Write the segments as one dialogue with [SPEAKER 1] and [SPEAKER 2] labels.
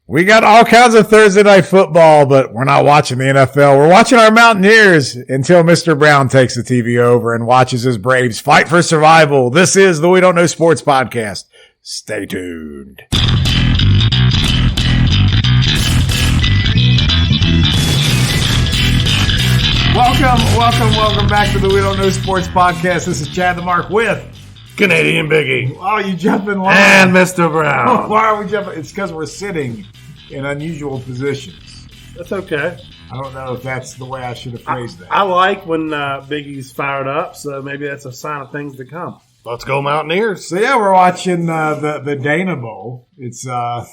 [SPEAKER 1] We got all kinds of Thursday night football, but we're not watching the NFL. We're watching our Mountaineers until Mr. Brown takes the TV over and watches his Braves fight for survival. This is the We Don't Know Sports Podcast. Stay tuned. Welcome back to the We Don't Know Sports Podcast. This is Chad the Mark with
[SPEAKER 2] Canadian Biggie.
[SPEAKER 1] Oh, you jumping line.
[SPEAKER 2] And Mr. Brown.
[SPEAKER 1] Why are we jumping? It's because we're sitting in unusual positions.
[SPEAKER 2] That's okay.
[SPEAKER 1] I don't know if that's the way I should have phrased that.
[SPEAKER 2] I like when Biggie's fired up, so maybe that's a sign of things to come. Let's go Mountaineers.
[SPEAKER 1] So, yeah, we're watching the Dana Bowl. It's not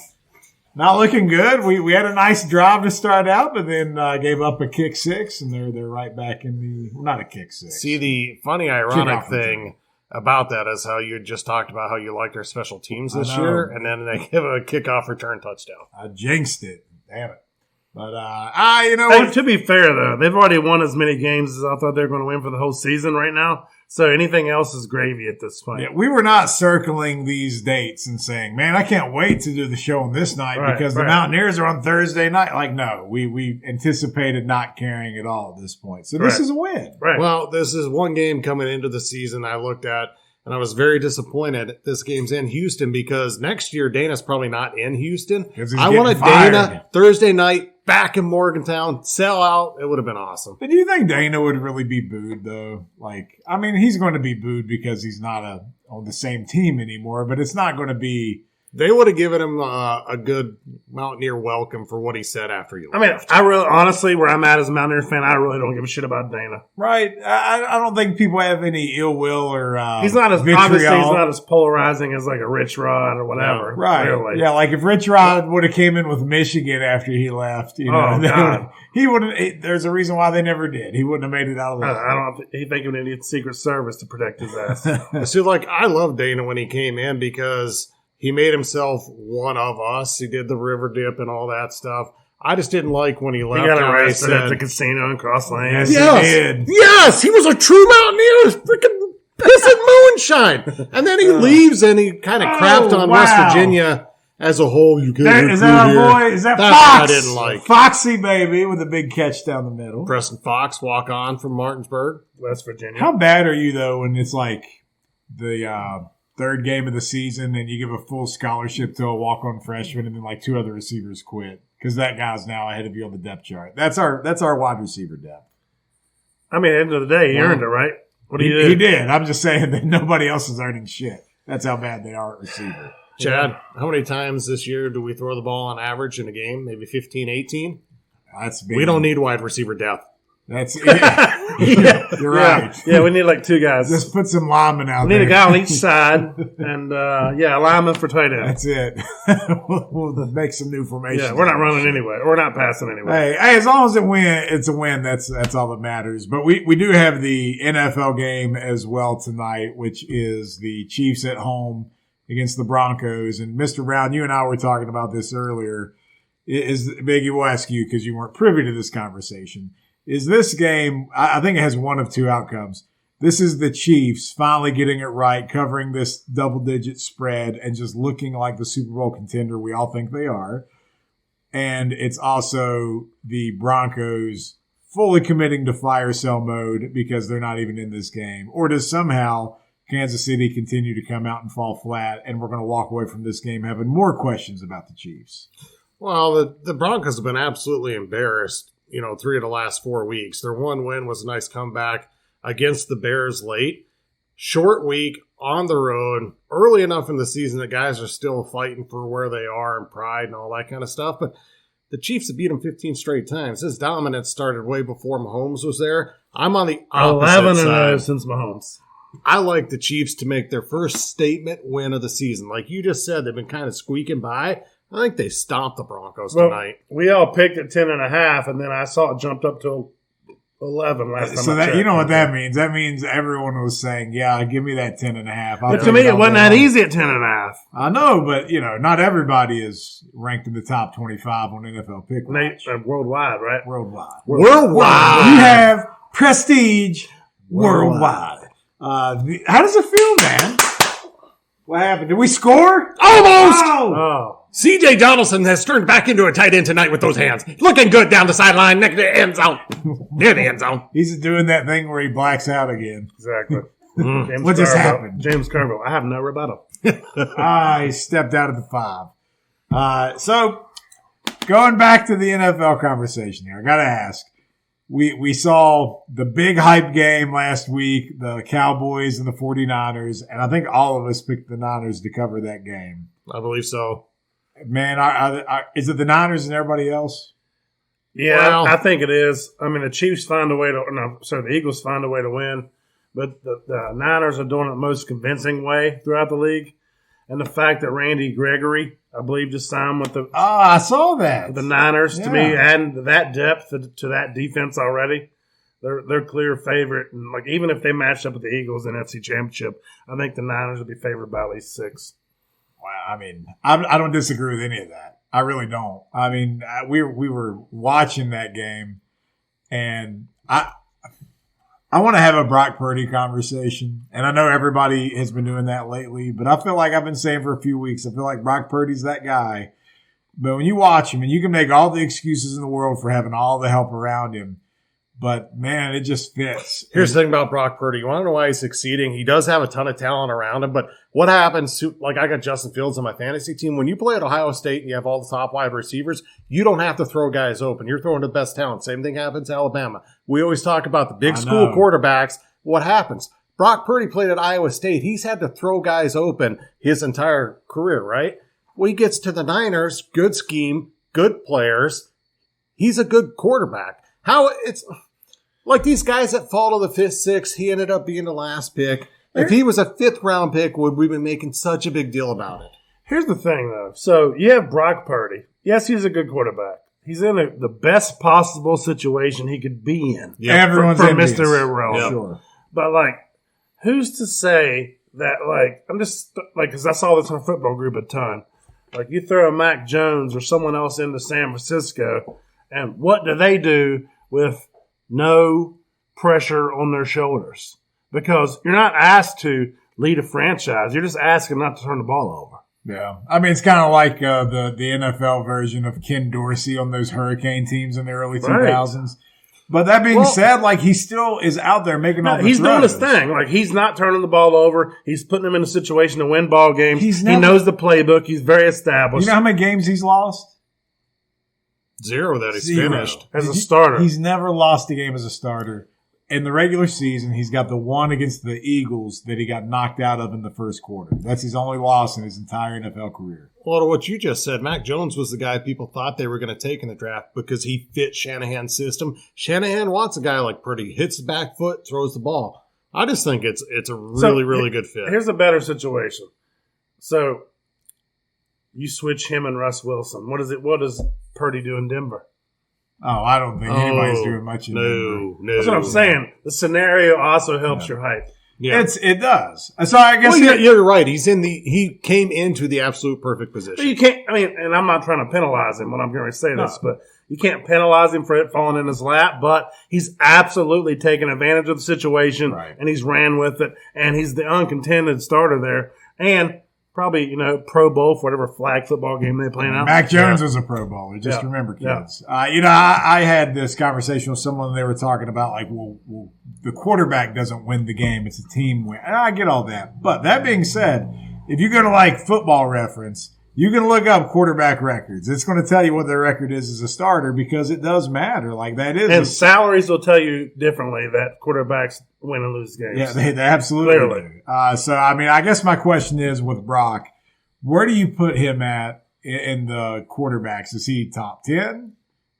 [SPEAKER 1] looking good. We had a nice drive to start out, but then gave up a kick six, and they're right back in the – not a kick six.
[SPEAKER 2] See, the funny, ironic thing about that is how you just talked about how you liked our special teams this year, and then they give a kickoff return touchdown.
[SPEAKER 1] I jinxed it. Damn it. But, you know what?
[SPEAKER 2] To be fair, though, they've already won as many games as I thought they were going to win for the whole season right now. So anything else is gravy at this point.
[SPEAKER 1] Yeah, we were not circling these dates and saying, man, I can't wait to do the show on this night because the Mountaineers are on Thursday night. Like, no, we anticipated not caring at all at this point. So this is a win.
[SPEAKER 2] Right. Well, this is one game coming into the season I looked at, and I was very disappointed this game's in Houston because next year Dana's probably not in Houston.
[SPEAKER 1] I wanted
[SPEAKER 2] Dana Thursday night back in Morgantown, sell out. It would have been awesome.
[SPEAKER 1] But do you think Dana would really be booed, though? Like, I mean, he's going to be booed because he's not on the same team anymore, but it's not going to be.
[SPEAKER 2] They would have given him a good Mountaineer welcome for what he said after he left.
[SPEAKER 3] I mean, I really, honestly, where I'm at as a Mountaineer fan, I really don't give a shit about Dana.
[SPEAKER 1] Right. I don't think people have any ill will or
[SPEAKER 3] he's not as
[SPEAKER 1] vitriol.
[SPEAKER 3] Obviously, he's not as polarizing as like a Rich Rod or whatever.
[SPEAKER 1] Right.
[SPEAKER 3] Really.
[SPEAKER 1] Yeah, like if Rich Rod would have came in with Michigan after he left, you know, he wouldn't. There's a reason why they never did. He wouldn't have made it out of that.
[SPEAKER 3] I don't. He think he would need Secret Service to protect his ass.
[SPEAKER 2] See, like I love Dana when he came in because he made himself one of us. He did the river dip and all that stuff. I just didn't like when he left.
[SPEAKER 3] He got arrested at the casino in Cross Lane.
[SPEAKER 1] Yes, he did.
[SPEAKER 2] Yes, he was a true Mountaineer. Freaking pissing moonshine. And then he leaves and he kind of crapped on West Virginia as a whole.
[SPEAKER 1] Is that our boy? Is that
[SPEAKER 2] That's
[SPEAKER 1] Fox?
[SPEAKER 2] what I didn't like.
[SPEAKER 1] Foxy, baby, with a big catch down the middle.
[SPEAKER 2] Preston Fox walk on from Martinsburg,
[SPEAKER 3] West Virginia.
[SPEAKER 1] How bad are you, though, when it's like the third game of the season and you give a full scholarship to a walk-on freshman and then like two other receivers quit because that guy's now ahead of you on the depth chart? That's our wide receiver depth.
[SPEAKER 3] I mean, at the end of the day, he earned it, right? What do you do?
[SPEAKER 1] He did. I'm just saying that nobody else is earning shit. That's how bad they are at receiver.
[SPEAKER 2] Chad, how many times this year do we throw the ball on average in a game? Maybe 15, 18?
[SPEAKER 1] That's big.
[SPEAKER 2] We don't need wide receiver depth.
[SPEAKER 1] That's it. You're right.
[SPEAKER 3] Yeah, we need like two guys.
[SPEAKER 1] Just put some linemen out there.
[SPEAKER 3] We need a guy on each side, and a lineman for tight end.
[SPEAKER 1] That's it. We'll make some new formations.
[SPEAKER 3] Yeah, we're not running anyway. We're not passing anyway.
[SPEAKER 1] Hey, as long as it's a win. That's all that matters. But we do have the NFL game as well tonight, which is the Chiefs at home against the Broncos. And Mr. Brown, you and I were talking about this earlier. Biggie, we'll ask you because you weren't privy to this conversation. Is this game, I think it has one of two outcomes. This is the Chiefs finally getting it right, covering this double-digit spread and just looking like the Super Bowl contender we all think they are. And it's also the Broncos fully committing to fire sale mode because they're not even in this game. Or does somehow Kansas City continue to come out and fall flat and we're going to walk away from this game having more questions about the Chiefs?
[SPEAKER 2] Well, the Broncos have been absolutely embarrassed. 3 of the last 4 weeks. Their one win was a nice comeback against the Bears late. Short week, on the road, early enough in the season that guys are still fighting for where they are and pride and all that kind of stuff. But the Chiefs have beat them 15 straight times. This dominance started way before Mahomes was there. I'm on the opposite
[SPEAKER 3] 11-0 since Mahomes.
[SPEAKER 2] I like the Chiefs to make their first statement win of the season. Like you just said, they've been kind of squeaking by. I think they stomped the Broncos tonight.
[SPEAKER 3] We all picked at 10.5, and then I saw it jumped up to 11 last time.
[SPEAKER 1] So that you know what that means? That means everyone was saying, "Yeah, give me that 10.5."
[SPEAKER 3] But to me, it wasn't that easy at 10.5.
[SPEAKER 1] I know, but not everybody is ranked in the top 25 on NFL Pick.
[SPEAKER 3] Worldwide, right?
[SPEAKER 1] Worldwide.
[SPEAKER 2] You
[SPEAKER 1] have prestige worldwide. How does it feel, man? What happened? Did we score?
[SPEAKER 2] Almost!
[SPEAKER 1] Oh.
[SPEAKER 2] C.J. Donaldson has turned back into a tight end tonight with those hands. Looking good down the sideline next to the end zone. Near the end zone.
[SPEAKER 1] He's doing that thing where he blacks out again.
[SPEAKER 3] Exactly.
[SPEAKER 1] What just happened?
[SPEAKER 3] James Carville. I have no rebuttal.
[SPEAKER 1] He stepped out of the 5. So, going back to the NFL conversation here, I got to ask. We saw the big hype game last week, the Cowboys and the 49ers, and I think all of us picked the Niners to cover that game.
[SPEAKER 2] I believe so.
[SPEAKER 1] Man, is it the Niners and everybody else?
[SPEAKER 3] Yeah,
[SPEAKER 2] Well,
[SPEAKER 3] I think it is. I mean, the Chiefs find a way to – no, sorry, the Eagles find a way to win, but the Niners are doing it the most convincing way throughout the league. And the fact that Randy Gregory, I believe, just signed with the
[SPEAKER 1] I saw that.
[SPEAKER 3] the Niners, to me,
[SPEAKER 1] Yeah.
[SPEAKER 3] adding that depth to that defense already, they're clear favorite. And like even if they match up with the Eagles in NFC Championship, I think the Niners will be favored by at least 6.
[SPEAKER 1] Wow, I mean, I don't disagree with any of that. I really don't. I mean, we were watching that game, and I want to have a Brock Purdy conversation, and I know everybody has been doing that lately, but I feel like I've been saying for a few weeks, I feel like Brock Purdy's that guy. But when you watch him, and you can make all the excuses in the world for having all the help around him, but man, it just fits.
[SPEAKER 2] Here's the thing about Brock Purdy. You want to know why he's succeeding? He does have a ton of talent around him, but what happens to, like I got Justin Fields on my fantasy team. When you play at Ohio State and you have all the top wide receivers, you don't have to throw guys open. You're throwing the best talent. Same thing happens to Alabama. We always talk about the big school quarterbacks. What happens? Brock Purdy played at Iowa State. He's had to throw guys open his entire career, right? When he gets to the Niners, good scheme, good players. He's a good quarterback. How it's like these guys that fall to the 5th, 6th, he ended up being the last pick. If he was a 5th round pick, would we be making such a big deal about it?
[SPEAKER 3] Here's the thing, though. So you have Brock Purdy. Yes, he's a good quarterback. He's in the best possible situation he could be in.
[SPEAKER 1] Yeah, everyone's
[SPEAKER 3] for
[SPEAKER 1] envious.
[SPEAKER 3] Mr. Irrelevant.
[SPEAKER 1] Yeah. Sure.
[SPEAKER 3] But, like, who's to say that, like, I'm just, like, because I saw this in a football group a ton. Like, you throw a Mac Jones or someone else into San Francisco, and what do they do with no pressure on their shoulders? Because you're not asked to lead a franchise. You're just asking not to turn the ball over.
[SPEAKER 1] Yeah. I mean, it's kind of like the NFL version of Ken Dorsey on those Hurricane teams in the early 2000s. But that being said, like, he still is out there making all the
[SPEAKER 3] He's
[SPEAKER 1] throws.
[SPEAKER 3] doing his thing. Like, he's not turning the ball over. He's putting them in a situation to win ball games.
[SPEAKER 1] He
[SPEAKER 3] knows the playbook. He's very established.
[SPEAKER 1] You know how many games he's lost?
[SPEAKER 2] 0 that he's
[SPEAKER 1] 0.
[SPEAKER 2] finished.
[SPEAKER 3] As a starter.
[SPEAKER 1] He's never lost a game as a starter. In the regular season, he's got the one against the Eagles that he got knocked out of in the first quarter. That's his only loss in his entire NFL career.
[SPEAKER 2] Well, to what you just said, Mac Jones was the guy people thought they were going to take in the draft because he fit Shanahan's system. Shanahan wants a guy like Purdy, hits the back foot, throws the ball. I just think it's a really good fit.
[SPEAKER 3] Here's a better situation. So you switch him and Russ Wilson. What does Purdy do in Denver?
[SPEAKER 1] Oh, I don't think anybody's doing much in Denver.
[SPEAKER 2] No.
[SPEAKER 3] That's what I'm saying. The scenario also helps your hype.
[SPEAKER 2] Yeah.
[SPEAKER 1] It does. So I guess
[SPEAKER 2] you're right. He came into the absolute perfect position.
[SPEAKER 3] But you can't, I mean, and I'm not trying to penalize him when I'm going to say this, but you can't penalize him for it falling in his lap, but he's absolutely taken advantage of the situation and he's ran with it, and he's the uncontended starter there. And probably, Pro Bowl for whatever flag football game they play now.
[SPEAKER 1] Mac Jones was a Pro Bowler. Just remember, kids. I had this conversation with someone. They were talking about, like, well, the quarterback doesn't win the game. It's a team win. And I get all that. But that being said, if you go to, like, Football Reference, you can look up quarterback records. It's going to tell you what their record is as a starter because it does matter. Like, that is.
[SPEAKER 3] And salaries will tell you differently that quarterbacks win and lose games.
[SPEAKER 1] Yeah, they absolutely do. So, I mean, I guess my question is with Brock, where do you put him at in the quarterbacks? Is he top 10?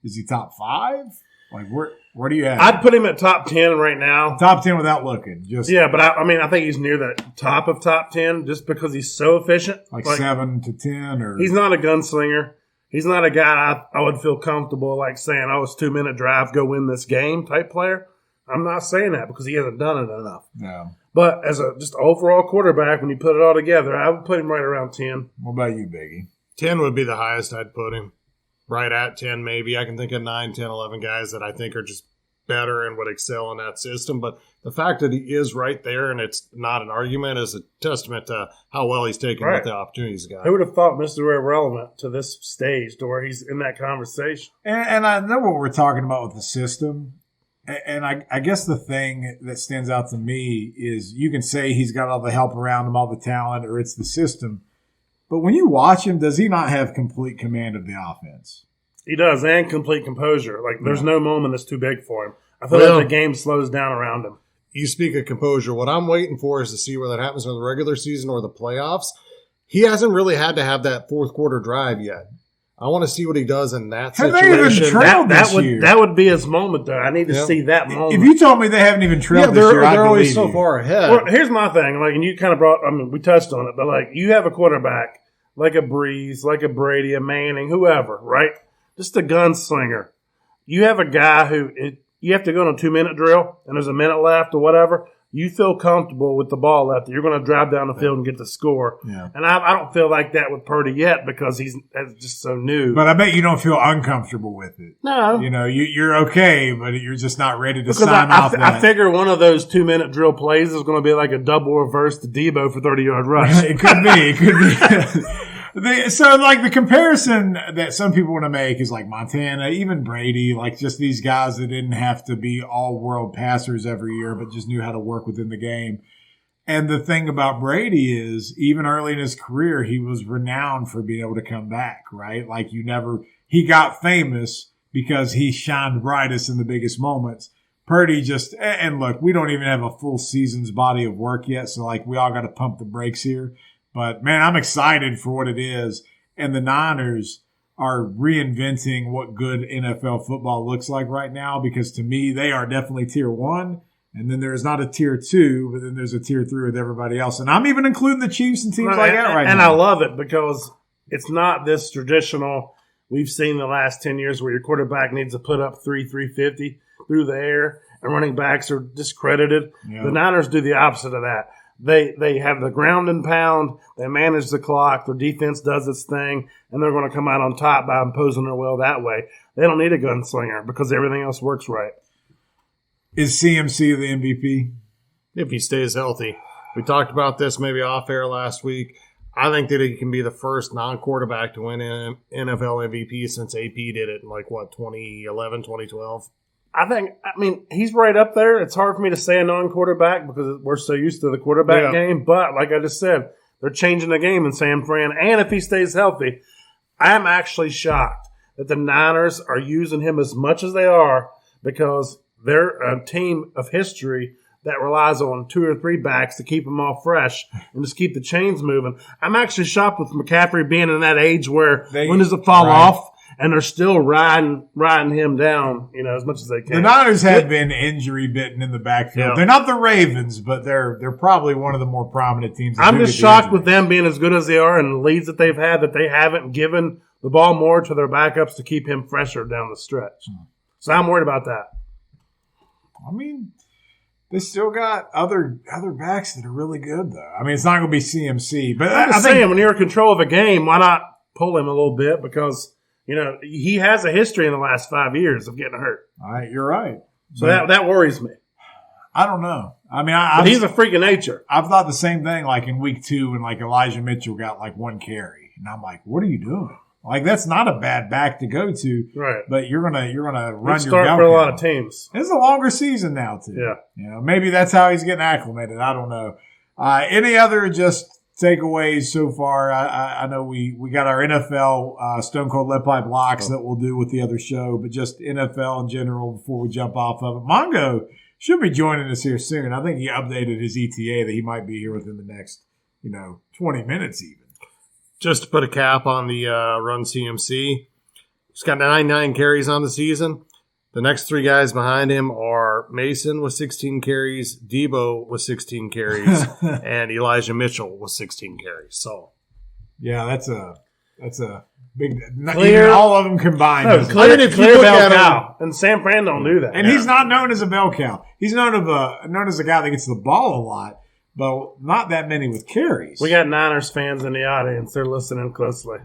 [SPEAKER 1] Is he top 5? Like, where do you have
[SPEAKER 3] I'd put him at top 10 right now.
[SPEAKER 1] Top 10 without looking.
[SPEAKER 3] But I think he's near the top of top 10 just because he's so efficient.
[SPEAKER 1] Like 7 to 10? Or
[SPEAKER 3] he's not a gunslinger. He's not a guy I would feel comfortable like saying, it's a 2-minute drive, go win this game type player. I'm not saying that because he hasn't done it enough.
[SPEAKER 1] No.
[SPEAKER 3] But as a just overall quarterback, when you put it all together, I would put him right around 10.
[SPEAKER 1] What about you, Biggie?
[SPEAKER 2] 10 would be the highest I'd put him. Right at 10 maybe. I can think of 9, 10, 11 guys that I think are just better and would excel in that system. But the fact that he is right there and it's not an argument is a testament to how well he's taken with the opportunities he got.
[SPEAKER 3] Who would have thought Mr. Irrelevant to this stage to where he's in that conversation?
[SPEAKER 1] And I know what we're talking about with the system. And I guess the thing that stands out to me is you can say he's got all the help around him, all the talent, or it's the system. But when you watch him, does he not have complete command of the offense?
[SPEAKER 3] He does, and complete composure. Like, there's no moment that's too big for him. I feel like the game slows down around him.
[SPEAKER 2] You speak of composure. What I'm waiting for is to see whether that happens in the regular season or the playoffs. He hasn't really had to have that fourth quarter drive yet. I want to see what he does in that situation.
[SPEAKER 3] That would be his moment, though. I need to see that moment.
[SPEAKER 1] If you told me they haven't even trailed this year,
[SPEAKER 2] they're always so far ahead.
[SPEAKER 3] Well, here's my thing. Like, and you kind of we touched on it, but like, you have a quarterback like a Breeze, like a Brady, a Manning, whoever, right? Just a gunslinger. You have a guy who you have to go on a 2-minute drill, and there's a minute left or whatever. You feel comfortable with the ball left. You're going to drive down the field and get the score. Yeah. And I don't feel like that with Purdy yet because he's just so new.
[SPEAKER 1] But I bet you don't feel uncomfortable with it.
[SPEAKER 3] No.
[SPEAKER 1] You know, you're okay, but you're just not ready to sign off that.
[SPEAKER 3] I figure one of those 2-minute drill plays is going to be like a double reverse to Debo for 30-yard rush.
[SPEAKER 1] It could be. It could be. So, like, the comparison that some people want to make is like Montana, even Brady, like just these guys that didn't have to be all-world passers every year, but just knew how to work within the game. And the thing about Brady is, even early in his career, he was renowned for being able to come back, right? Like, he got famous because he shined brightest in the biggest moments. Purdy just, and look, we don't even have a full season's body of work yet, so, like, we all got to pump the brakes here. But, man, I'm excited for what it is. And the Niners are reinventing what good NFL football looks like right now because, to me, they are definitely tier 1. And then there's not a tier 2, but then there's a tier 3 with everybody else. And I'm even including the Chiefs and teams like that right now.
[SPEAKER 3] And I love it because it's not this traditional we've seen the last 10 years where your quarterback needs to put up 350 through the air and running backs are discredited. Yeah. The Niners do the opposite of that. They have the ground and pound. They manage the clock. Their defense does its thing, and they're going to come out on top by imposing their will that way. They don't need a gunslinger because everything else works right.
[SPEAKER 1] Is CMC the MVP?
[SPEAKER 2] If he stays healthy. We talked about this maybe off air last week. I think that he can be the first non-quarterback to win an NFL MVP since AP did it in 2011, 2012.
[SPEAKER 3] I mean, he's right up there. It's hard for me to say a non-quarterback because we're so used to the quarterback game. But like I just said, they're changing the game in San Fran. And if he stays healthy, I'm actually shocked that the Niners are using him as much as they are because they're a team of history that relies on 2 or 3 backs to keep them all fresh and just keep the chains moving. I'm actually shocked with McCaffrey being in that age where when does it fall off? And they're still riding him down, as much as they can.
[SPEAKER 1] The Niners have been injury bitten in the backfield. Yeah. They're not the Ravens, but they're probably one of the more prominent teams.
[SPEAKER 3] I'm just shocked with them being as good as they are and the leads that they've had that they haven't given the ball more to their backups to keep him fresher down the stretch. So I'm worried about that.
[SPEAKER 1] I mean, they still got other backs that are really good, though. I mean, it's not going to be CMC. But
[SPEAKER 3] I'm just saying, when you're in control of a game, why not pull him a little bit? Because he has a history in the last 5 years of getting hurt.
[SPEAKER 1] All right, you're right.
[SPEAKER 3] So that worries me.
[SPEAKER 1] I don't know. I mean,
[SPEAKER 3] but he's a freak of nature.
[SPEAKER 1] I've thought the same thing, like in week 2, when Elijah Mitchell got 1 carry, and I'm like, what are you doing? That's not a bad back to go to,
[SPEAKER 3] right?
[SPEAKER 1] But you're gonna run your
[SPEAKER 3] start for a lot of teams.
[SPEAKER 1] It's a longer season now too.
[SPEAKER 3] Yeah,
[SPEAKER 1] maybe that's how he's getting acclimated. I don't know. Any other just takeaways so far? I know we got our NFL Stone Cold Lead Pipe locks that we'll do with the other show, but just NFL in general before we jump off of it. Mongo should be joining us here soon. I think he updated his ETA that he might be here within the next 20 minutes even.
[SPEAKER 2] Just to put a cap on the Run CMC, he's got 99 carries on the season. The next 3 guys behind him are Mason with 16 carries, Debo with 16 carries, and Elijah Mitchell with 16 carries. So,
[SPEAKER 1] yeah, that's a big. Clear, all of them combined.
[SPEAKER 3] No, clear bell cow, and San Fran don't do that.
[SPEAKER 1] And he's not known as a bell cow. He's known as a guy that gets the ball a lot. But not that many with carries.
[SPEAKER 3] We got Niners fans in the audience. They're listening closely.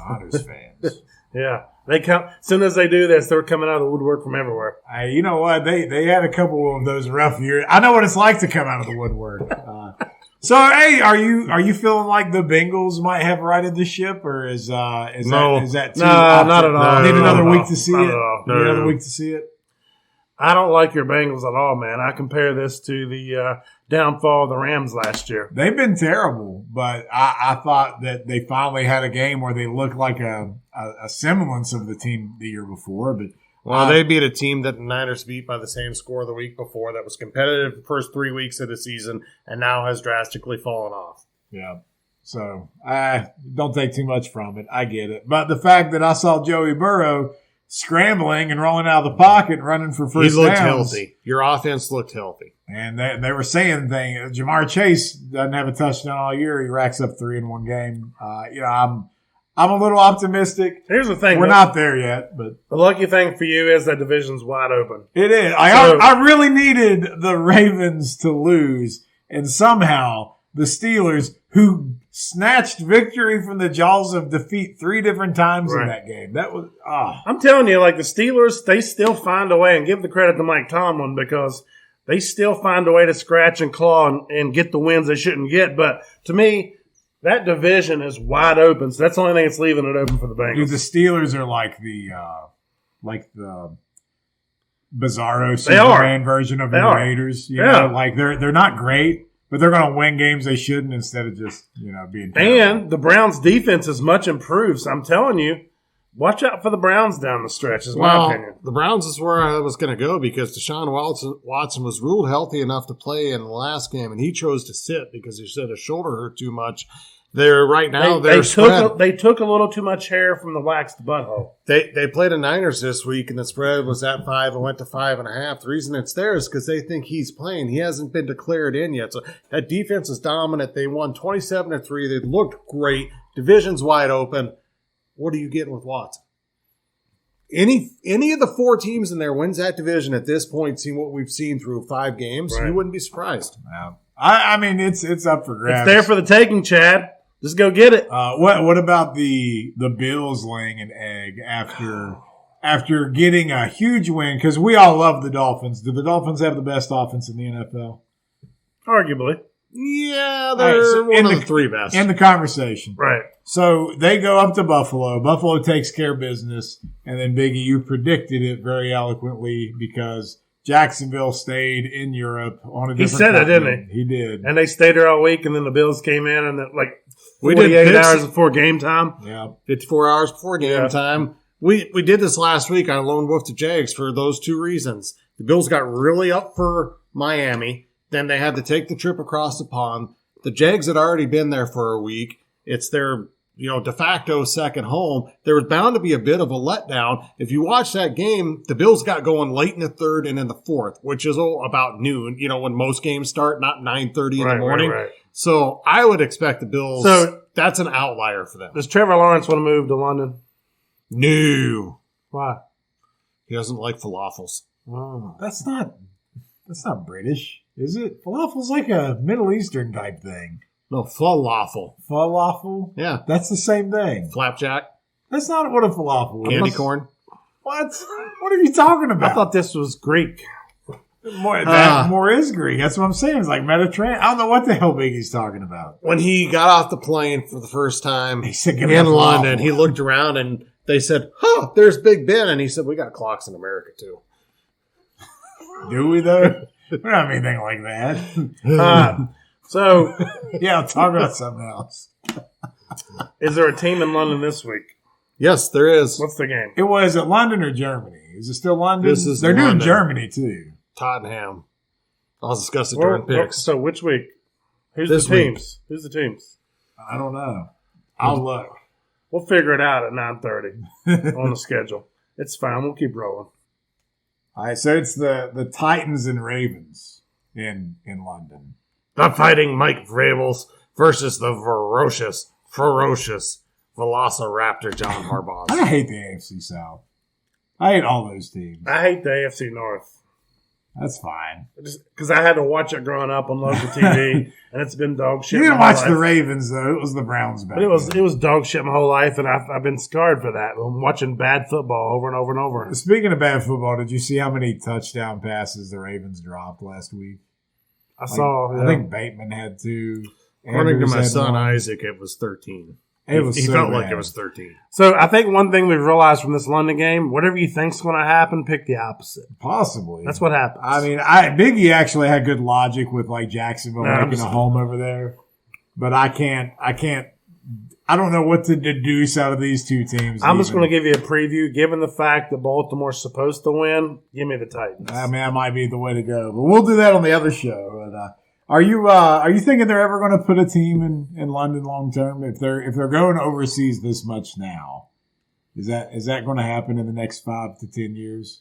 [SPEAKER 1] Otters fans.
[SPEAKER 3] Yeah. They come as soon as they do this, they're coming out of the woodwork from everywhere.
[SPEAKER 1] Hey, you know what? They had a couple of those rough years. I know what it's like to come out of the woodwork. So, hey, are you feeling like the Bengals might have righted the ship, or is that too
[SPEAKER 3] not at all.
[SPEAKER 1] Need another week to
[SPEAKER 3] to
[SPEAKER 1] see it. Need another week to see it.
[SPEAKER 3] I don't like your Bengals at all, man. I compare this to the downfall of the Rams last year.
[SPEAKER 1] They've been terrible, but I thought that they finally had a game where they looked like a semblance of the team the year before. But
[SPEAKER 2] they beat a team that the Niners beat by the same score the week before that was competitive the first 3 weeks of the season and now has drastically fallen off.
[SPEAKER 1] Yeah. So don't take too much from it. I get it. But the fact that I saw Joey Burrow scrambling and rolling out of the pocket and running for first downs.
[SPEAKER 2] He looked healthy. Your offense looked healthy.
[SPEAKER 1] And they were saying Jamar Chase doesn't have a touchdown all year. He racks up 3 in one game. I'm a little optimistic.
[SPEAKER 3] Here's the thing.
[SPEAKER 1] We're not there yet, but
[SPEAKER 3] the lucky thing for you is that division's wide open.
[SPEAKER 1] It is. I really needed the Ravens to lose, and somehow the Steelers, who snatched victory from the jaws of defeat 3 different times in that game. That was
[SPEAKER 3] I'm telling you, like the Steelers, they still find a way, and give the credit to Mike Tomlin because they still find a way to scratch and claw and get the wins they shouldn't get. But to me, that division is wide open, so that's the only thing that's leaving it open for the Bengals.
[SPEAKER 1] Dude, the Steelers are like the Bizarro Superman version of the Raiders. You know, like they're not great, but they're going to win games they shouldn't instead of just being terrible.
[SPEAKER 3] And the Browns' defense is much improved. So I'm telling you, watch out for the Browns down the stretch. Is my opinion.
[SPEAKER 2] The Browns is where I was going to go because Deshaun Watson was ruled healthy enough to play in the last game, and he chose to sit because he said his shoulder hurt too much. They
[SPEAKER 3] took a little too much hair from the waxed butthole.
[SPEAKER 2] They played the Niners this week, and the spread was at 5 and went to 5.5. The reason it's there is because they think he's playing. He hasn't been declared in yet. So that defense is dominant. They won 27-3. They looked great. Division's wide open. What are you getting with Watson? Any of the 4 teams in there wins that division at this point, seeing what we've seen through 5 games, you wouldn't be surprised.
[SPEAKER 1] Yeah. I mean, it's up for grabs.
[SPEAKER 3] It's there for the taking, Chad. Just go get it.
[SPEAKER 1] What about the Bills laying an egg after getting a huge win? Because we all love the Dolphins. Do the Dolphins have the best offense in the NFL?
[SPEAKER 3] Arguably.
[SPEAKER 2] Yeah, they're one of the 3 best.
[SPEAKER 1] In the conversation.
[SPEAKER 3] Right.
[SPEAKER 1] So they go up to Buffalo. Buffalo takes care of business. And then, Biggie, you predicted it very eloquently because Jacksonville stayed in Europe on a different
[SPEAKER 3] He said it,
[SPEAKER 1] continent.
[SPEAKER 3] didn't he?
[SPEAKER 1] He did.
[SPEAKER 3] And they stayed there all week, and then the Bills came in, and 48 hours before game time.
[SPEAKER 1] Yeah.
[SPEAKER 2] 54 hours before game time. We did this last week on Lone Wolf to Jags for those 2 reasons. The Bills got really up for Miami. Then they had to take the trip across the pond. The Jags had already been there for a week. It's their de facto second home. There was bound to be a bit of a letdown. If you watch that game, the Bills got going late in the 3rd and in the 4th, which is about noon, when most games start, not 9:30 in the morning.
[SPEAKER 3] Right.
[SPEAKER 2] So I would expect the Bills. So that's an outlier for them.
[SPEAKER 3] Does Trevor Lawrence want to move to London?
[SPEAKER 2] No.
[SPEAKER 3] Why?
[SPEAKER 2] He doesn't like falafels.
[SPEAKER 1] Oh, that's not British, is it? Falafel's like a Middle Eastern type thing.
[SPEAKER 2] No, falafel.
[SPEAKER 1] Falafel?
[SPEAKER 2] Yeah.
[SPEAKER 1] That's the same thing.
[SPEAKER 2] Flapjack.
[SPEAKER 1] That's not what a falafel is.
[SPEAKER 2] Candy corn.
[SPEAKER 1] What? What are you talking about?
[SPEAKER 3] I thought this was Greek.
[SPEAKER 1] More is Greek. That's what I'm saying. It's like Mediterranean. I don't know what the hell Biggie's talking about.
[SPEAKER 2] When he got off the plane for the first time
[SPEAKER 1] in
[SPEAKER 2] London, he looked around and they said, there's Big Ben. And he said, we got clocks in America too.
[SPEAKER 1] Do we though? We don't have anything like that.
[SPEAKER 3] So,
[SPEAKER 1] I'll talk about something else.
[SPEAKER 3] Is there a team in London this week?
[SPEAKER 2] Yes, there is.
[SPEAKER 3] What's the game?
[SPEAKER 1] Was it London or Germany? Is it still London?
[SPEAKER 2] They're
[SPEAKER 1] doing Germany too.
[SPEAKER 2] Tottenham. I'll discuss it during picks.
[SPEAKER 3] So which week? Who's the teams?
[SPEAKER 1] I don't know. I'll look.
[SPEAKER 3] We'll figure it out at 9:30 on the schedule. It's fine. We'll keep rolling.
[SPEAKER 1] All right, so it's the Titans and Ravens in London.
[SPEAKER 2] The Fighting Mike Vrabels versus the ferocious Velociraptor John Harbaugh.
[SPEAKER 1] I hate the AFC South. I hate all those teams.
[SPEAKER 3] I hate the AFC North.
[SPEAKER 1] That's fine.
[SPEAKER 3] Because I had to watch it growing up on local TV, and it's been dog shit.
[SPEAKER 1] You didn't watch the Ravens, though. It was the Browns back
[SPEAKER 3] then. It was dog shit my whole life, and I've been scarred for that. I'm watching bad football over and over and over.
[SPEAKER 1] Speaking of bad football, did you see how many touchdown passes the Ravens dropped last week?
[SPEAKER 3] I saw.
[SPEAKER 1] I think Bateman had 2.
[SPEAKER 2] According to
[SPEAKER 1] Andrews
[SPEAKER 2] my
[SPEAKER 1] had
[SPEAKER 2] son
[SPEAKER 1] 1.
[SPEAKER 2] Isaac, it was 13.
[SPEAKER 1] He so
[SPEAKER 2] felt
[SPEAKER 1] bad.
[SPEAKER 2] like it was 13.
[SPEAKER 3] So I think one thing we've realized from this London game, whatever you think's going to happen, pick the opposite.
[SPEAKER 1] Possibly.
[SPEAKER 3] That's what happens.
[SPEAKER 1] I mean, Biggie actually had good logic with like Jacksonville making a home over there, but I don't know what to deduce out of these two teams.
[SPEAKER 3] I'm just going to give you a preview. Given the fact that Baltimore's supposed to win, give me the Titans.
[SPEAKER 1] I mean, that might be the way to go, but we'll do that on the other show. But, are you thinking they're ever going to put a team in London long term if they're going overseas this much now? Is that going to happen in the next 5 to 10 years?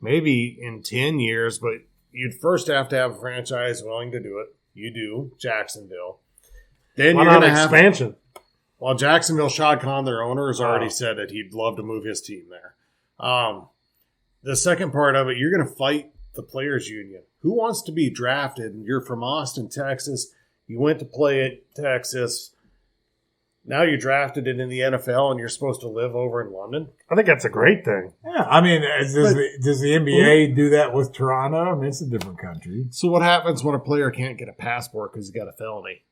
[SPEAKER 2] Maybe in 10 years, but you'd first have to have a franchise willing to do it. You do, Jacksonville. Then
[SPEAKER 3] Why
[SPEAKER 2] you're
[SPEAKER 3] not
[SPEAKER 2] going to have
[SPEAKER 3] expansion.
[SPEAKER 2] Well, Jacksonville, Shad Khan, their owner, has already said that he'd love to move his team there. The second part of it, you're going to fight the players' union. Who wants to be drafted? And you're from Austin, Texas. You went to play at Texas. Now you're drafted in the NFL, and you're supposed to live over in London.
[SPEAKER 3] I think that's a great thing.
[SPEAKER 1] Yeah, I mean, does the NBA do that with Toronto? I mean, it's a different country.
[SPEAKER 2] So what happens when a player can't get a passport because he's got a felony?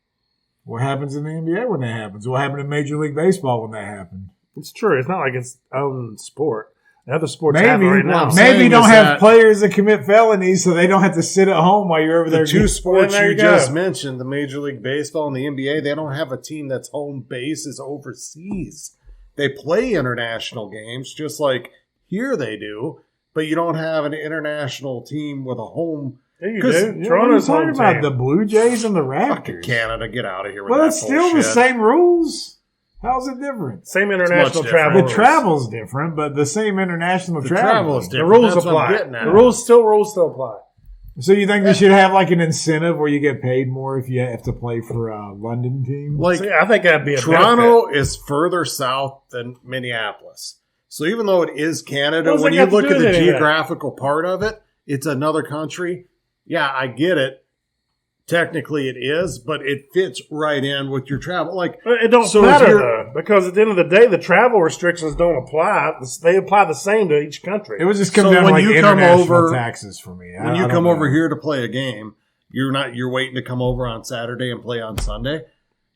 [SPEAKER 1] What happens in the NBA when that happens? What happened in Major League Baseball when that happened?
[SPEAKER 3] It's true. It's not like it's own sport. The other sports have it right now.
[SPEAKER 1] Maybe don't have players that commit felonies so they don't have to sit at home while you're over there.
[SPEAKER 2] The two sports you
[SPEAKER 1] go.
[SPEAKER 2] just mentioned, the Major League Baseball and the NBA, they don't have a team that's home base is overseas. They play international games just like here they do, but you don't have an international team with a home.
[SPEAKER 3] Yeah, you do.
[SPEAKER 1] Toronto's talking about the Blue Jays and the Raptors.
[SPEAKER 2] Fucking Canada, get out of here with
[SPEAKER 1] well,
[SPEAKER 2] that
[SPEAKER 1] it's still
[SPEAKER 2] bullshit.
[SPEAKER 1] the same rules. How's it different?
[SPEAKER 3] Same international
[SPEAKER 2] different.
[SPEAKER 3] travel.
[SPEAKER 1] The travel's different, but the same international travel
[SPEAKER 2] is
[SPEAKER 3] The
[SPEAKER 2] different.
[SPEAKER 3] rules
[SPEAKER 2] That's what I'm
[SPEAKER 3] apply.
[SPEAKER 2] getting at.
[SPEAKER 3] The rules still apply.
[SPEAKER 1] So you think they should have like an incentive where you get paid more if you have to play for a London team?
[SPEAKER 2] Like,
[SPEAKER 3] See, I think that'd be a
[SPEAKER 2] Toronto
[SPEAKER 3] benefit.
[SPEAKER 2] is further south than Minneapolis. So even though it is Canada,
[SPEAKER 3] What does
[SPEAKER 2] when
[SPEAKER 3] that
[SPEAKER 2] you
[SPEAKER 3] got to
[SPEAKER 2] look
[SPEAKER 3] do
[SPEAKER 2] at
[SPEAKER 3] with
[SPEAKER 2] the
[SPEAKER 3] anything?
[SPEAKER 2] geographical part of it, it's another country. Yeah, I get it. Technically it is, but it fits right in with your travel. Like,
[SPEAKER 3] But it don't
[SPEAKER 2] so
[SPEAKER 3] matter
[SPEAKER 2] if you're-
[SPEAKER 3] though, because at the end of the day, the travel restrictions don't apply. They apply the same to each country.
[SPEAKER 1] It would just come
[SPEAKER 2] So
[SPEAKER 1] down to
[SPEAKER 2] when
[SPEAKER 1] like
[SPEAKER 2] you come
[SPEAKER 1] international
[SPEAKER 2] over-
[SPEAKER 1] taxes for me.
[SPEAKER 2] when you come over here to play a game, you're waiting to come over on Saturday and play on Sunday.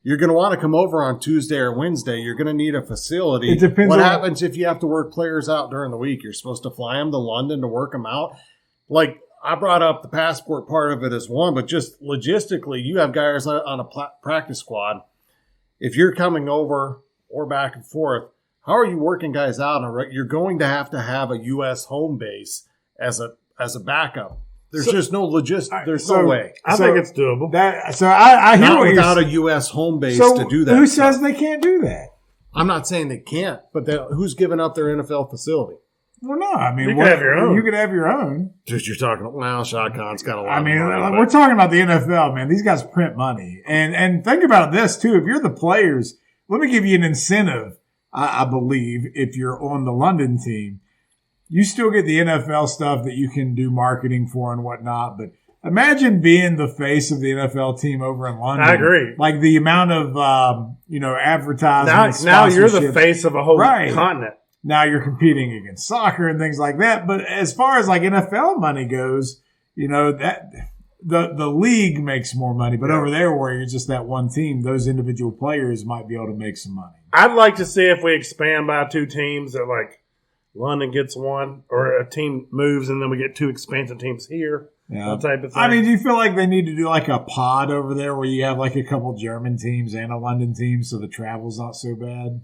[SPEAKER 2] You're going to want to come over on Tuesday or Wednesday. You're going to need a facility.
[SPEAKER 1] It depends
[SPEAKER 2] What
[SPEAKER 1] on-
[SPEAKER 2] happens if you have to work players out during the week? You're supposed to fly them to London to work them out. Like, I brought up the passport part of it as one, but just logistically, you have guys on a practice squad. If you're coming over or back and forth, how are you working guys out? You're going to have a U.S. home base as a backup. There's just no logistics. There's no way.
[SPEAKER 3] I think it's doable.
[SPEAKER 1] I hear
[SPEAKER 2] Not
[SPEAKER 1] what
[SPEAKER 2] without
[SPEAKER 1] you're
[SPEAKER 2] a U.S. home base
[SPEAKER 1] so
[SPEAKER 2] to do that.
[SPEAKER 1] Who
[SPEAKER 2] stuff.
[SPEAKER 1] says they can't do that?
[SPEAKER 2] I'm not saying they can't, but who's giving up their NFL facility?
[SPEAKER 1] Well, no. I mean,
[SPEAKER 3] You could have your own.
[SPEAKER 1] You could have your own.
[SPEAKER 2] Just you're talking. Well, Shad Khan's got a lot.
[SPEAKER 1] I mean,
[SPEAKER 2] of money,
[SPEAKER 1] we're
[SPEAKER 2] but-
[SPEAKER 1] talking about the NFL, man. These guys print money, and think about this too. If you're the players, let me give you an incentive. I believe if you're on the London team, you still get the NFL stuff that you can do marketing for and whatnot. But imagine being the face of the NFL team over in London.
[SPEAKER 3] I agree.
[SPEAKER 1] Like the amount of advertising.
[SPEAKER 3] Now you're the
[SPEAKER 1] sponsorships.
[SPEAKER 3] face of a whole
[SPEAKER 1] Right.
[SPEAKER 3] continent.
[SPEAKER 1] Now you're competing against soccer and things like that. But as far as like NFL money goes, that the league makes more money. But over there where you're just that one team, those individual players might be able to make some money.
[SPEAKER 3] I'd like to see if we expand by 2 teams that like London gets one or a team moves and then we get 2 expansion teams here.
[SPEAKER 1] Yeah.
[SPEAKER 3] That type of thing.
[SPEAKER 1] I mean, do you feel like they need to do like a pod over there where you have like a couple German teams and a London team so the travel's not so bad?